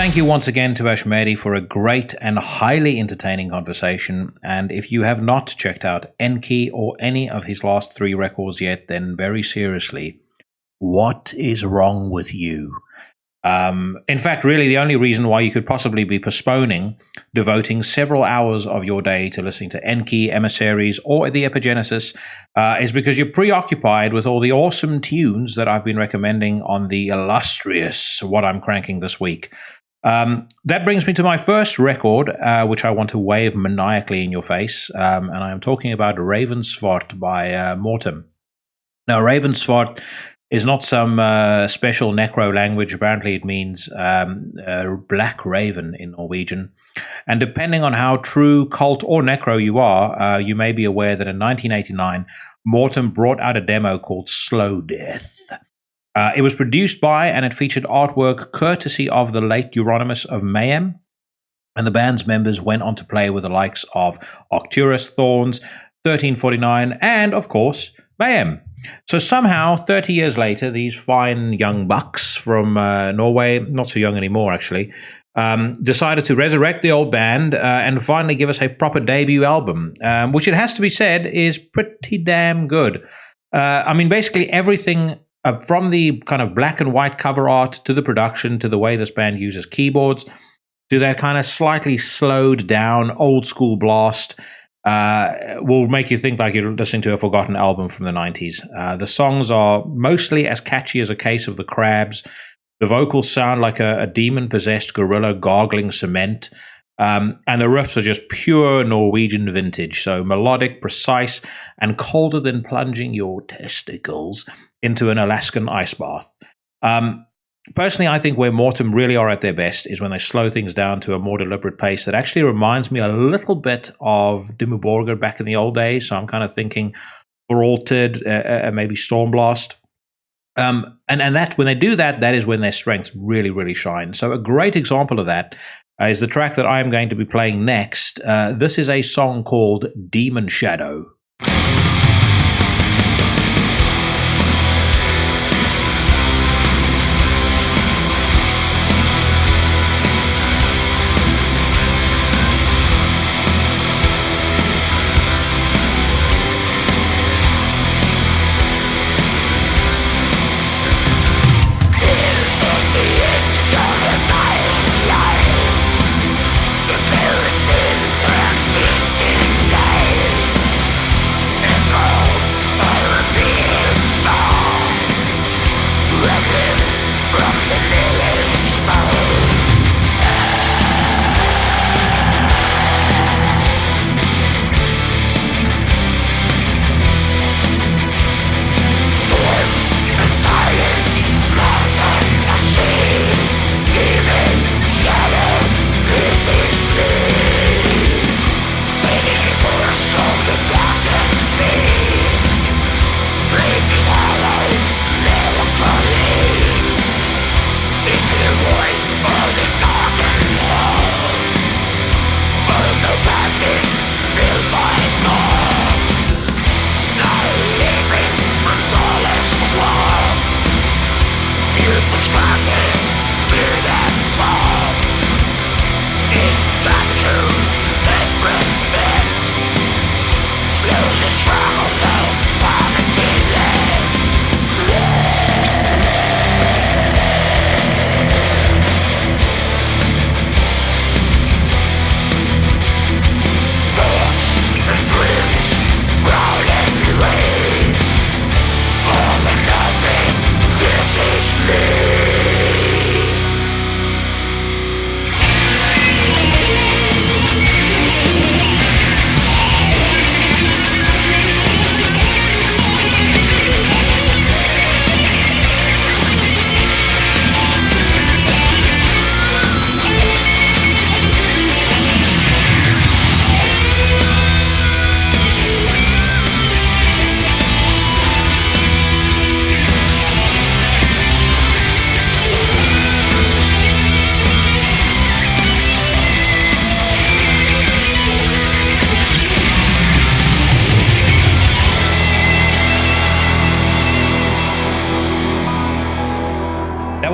thank you once again to Ashmedi for a great and highly entertaining conversation. And if you have not checked out Enki or any of his last 3 records yet, then very seriously, what is wrong with you? In fact, really, the only reason why you could possibly be postponing devoting several hours of your day to listening to Enki, Emissaries, or the Epigenesis is because you're preoccupied with all the awesome tunes that I've been recommending on the illustrious What I'm Cranking this week. That brings me to my first record, which I want to wave maniacally in your face, and I am talking about Ravensvart by Mortem. Now, Ravensvart is not some special necro language. Apparently it means black raven in Norwegian. And depending on how true cult or necro you are, you may be aware that in 1989, Mortem brought out a demo called Slow Death. It was produced by and it featured artwork courtesy of the late Euronymous of Mayhem. And the band's members went on to play with the likes of Arcturus, Thorns, 1349, and, of course, Mayhem. So somehow, 30 years later, these fine young bucks from Norway, not so young anymore actually, decided to resurrect the old band and finally give us a proper debut album, which it has to be said is pretty damn good. I mean, basically everything from the kind of black and white cover art to the production to the way this band uses keyboards to their kind of slightly slowed down old school blast will make you think like you're listening to a forgotten album from the 90s. The songs are mostly as catchy as a case of the Crabs. The vocals sound like a demon-possessed gorilla gargling cement. And the riffs are just pure Norwegian vintage, so melodic, precise, and colder than plunging your testicles into an Alaskan ice bath. Personally, I think where Mortem really are at their best is when they slow things down to a more deliberate pace that actually reminds me a little bit of Dimmu Borgir back in the old days. So I'm kind of thinking Veralted, maybe Stormblast. And that when they do that, that is when their strengths really, really shine. So a great example of that is the track that I am going to be playing next. This is a song called Demon Shadow. There has been transcending day.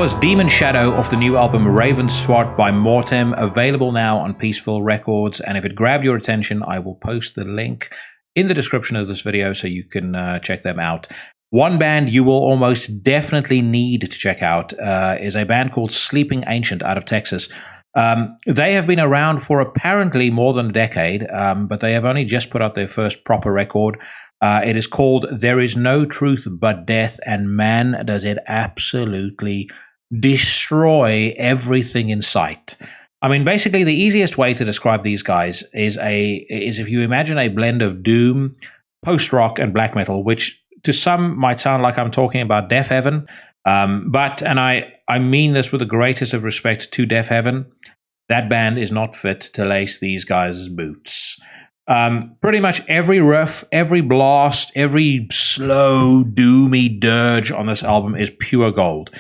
was Demon Shadow off the new album Ravenswart by Mortem, available now on Peaceful Records. And if it grabbed your attention, I will post the link in the description of this video so you can check them out. One band you will almost definitely need to check out is a band called Sleeping Ancient out of Texas. They have been around for apparently more than a decade, but they have only just put out their first proper record. It is called There Is No Truth But Death, and man, does it absolutely destroy everything in sight. I mean, basically, the easiest way to describe these guys is if you imagine a blend of doom, post-rock, and black metal, which to some might sound like I'm talking about Death Heaven, but I mean this with the greatest of respect to Death Heaven, that band is not fit to lace these guys' boots. Pretty much every riff, every blast, every slow, doomy dirge on this album is pure gold.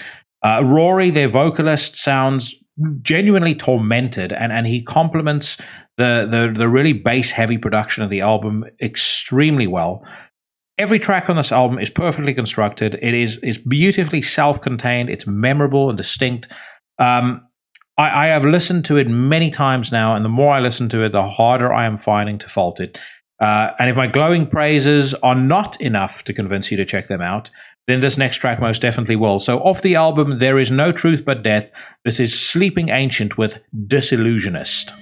Rory, their vocalist, sounds genuinely tormented, and he complements the really bass-heavy production of the album extremely well. Every track on this album is perfectly constructed. It's beautifully self-contained. It's memorable and distinct. I have listened to it many times now, and the more I listen to it, the harder I am finding to fault it. And if my glowing praises are not enough to convince you to check them out, then this next track most definitely will. So off the album, There Is No Truth But Death, this is Sleeping Ancient with Disillusionist.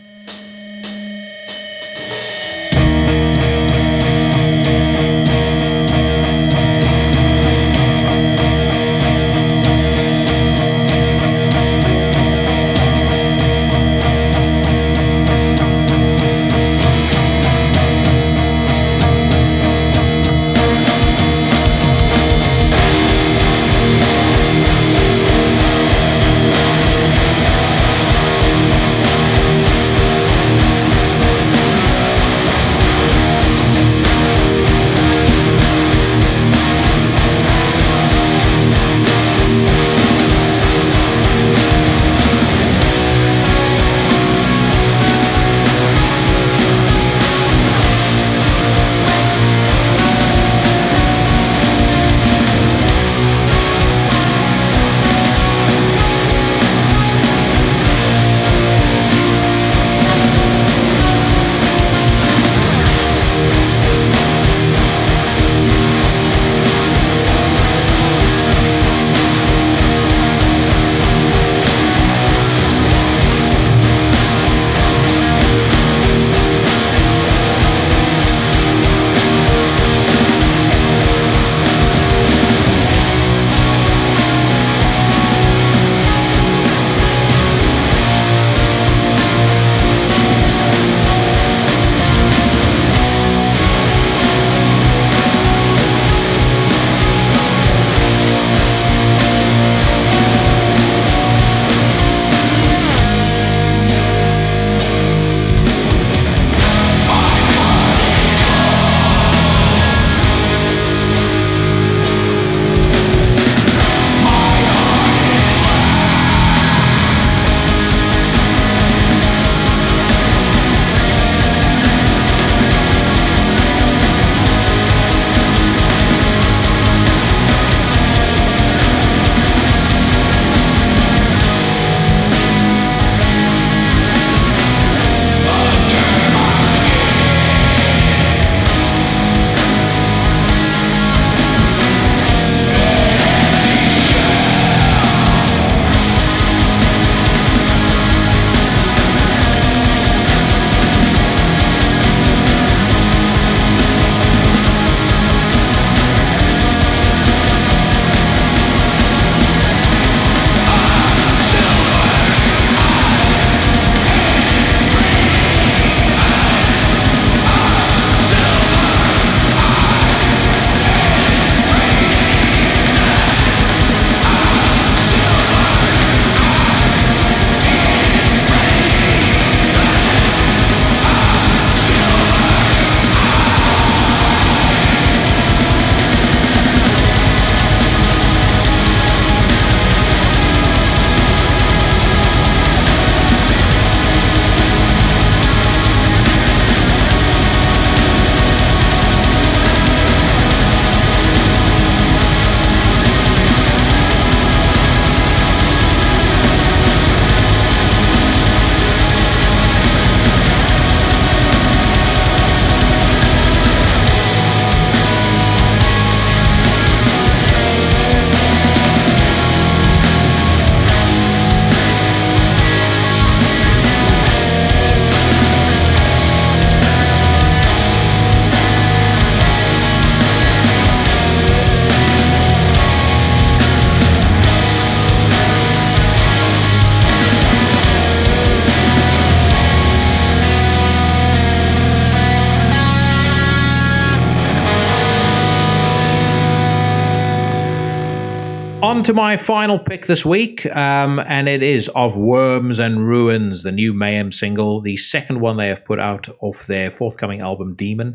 on to my final pick this week, and it is Of Worms and Ruins, the new Mayhem single, the second one they have put out off their forthcoming album Daemon,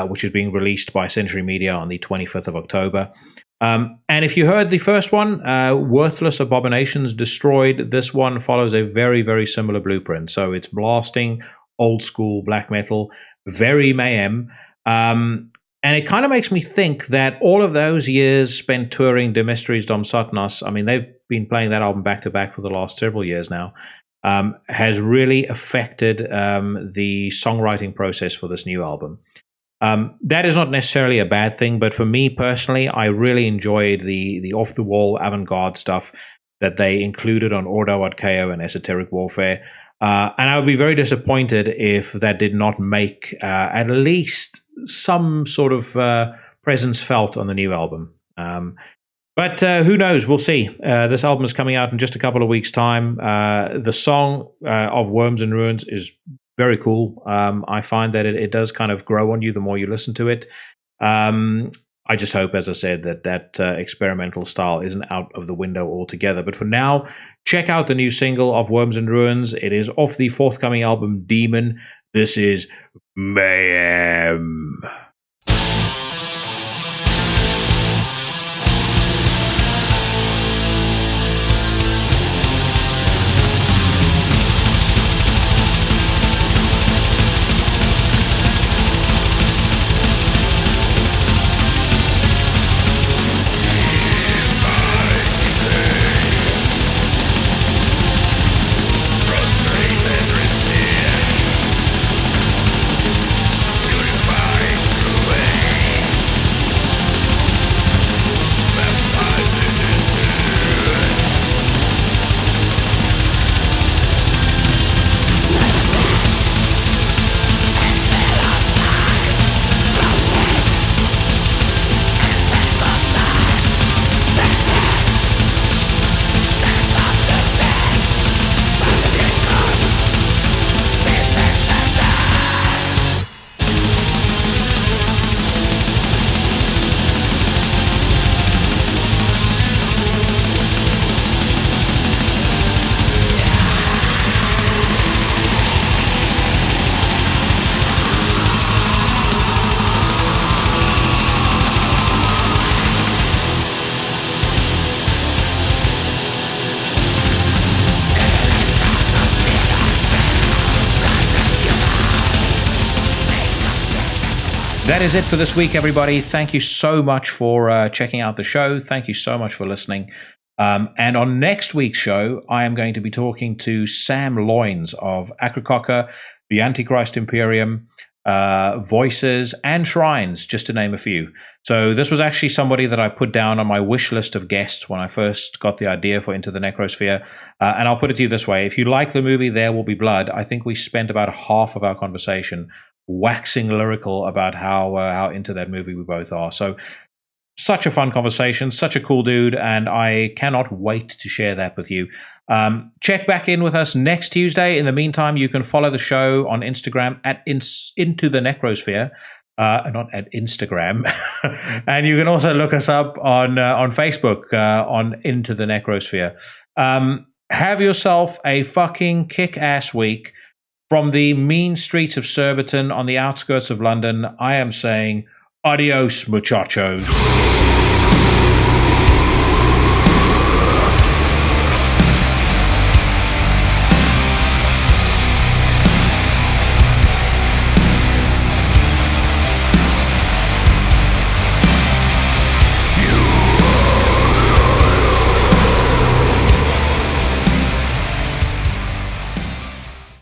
which is being released by Century Media on the 25th of October. And if you heard the first one, Worthless Abominations Destroyed, this one follows a very, very similar blueprint. So it's blasting, old school black metal, very Mayhem. And it kind of makes me think that all of those years spent touring De Mysteries Dom Satanas, I mean, they've been playing that album back to back for the last several years now, has really affected the songwriting process for this new album. That is not necessarily a bad thing, but for me personally, I really enjoyed the off-the-wall avant-garde stuff that they included on Ordo ad Chaos and Esoteric Warfare. And I would be very disappointed if that did not make at least some sort of presence felt on the new album. But who knows? We'll see. This album is coming out in just a couple of weeks' time. The song Of Worms and Ruins is very cool. I find that it does kind of grow on you the more you listen to it. I just hope, as I said, that experimental style isn't out of the window altogether. But for now, check out the new single Of Worms and Ruins. It is off the forthcoming album Daemon. This is Mayhem. That is it for this week, everybody. Thank you so much for checking out the show. Thank you so much for listening. And on next week's show, I am going to be talking to Sam Loynes of Akrakoka, the Antichrist Imperium, Voices, and Shrines, just to name a few. So this was actually somebody that I put down on my wish list of guests when I first got the idea for Into the Necrosphere. And I'll put it to you this way. If you like the movie There Will Be Blood, I think we spent about half of our conversation waxing lyrical about how into that movie we both are. So such a fun conversation, such a cool dude, and I cannot wait to share that with you. Check back in with us next Tuesday. In the meantime, you can follow the show on Instagram at Into the Necrosphere, not at Instagram. And you can also look us up on Facebook on Into the Necrosphere. Have yourself a fucking kick-ass week. From the mean streets of Surbiton on the outskirts of London, I am saying adios, muchachos.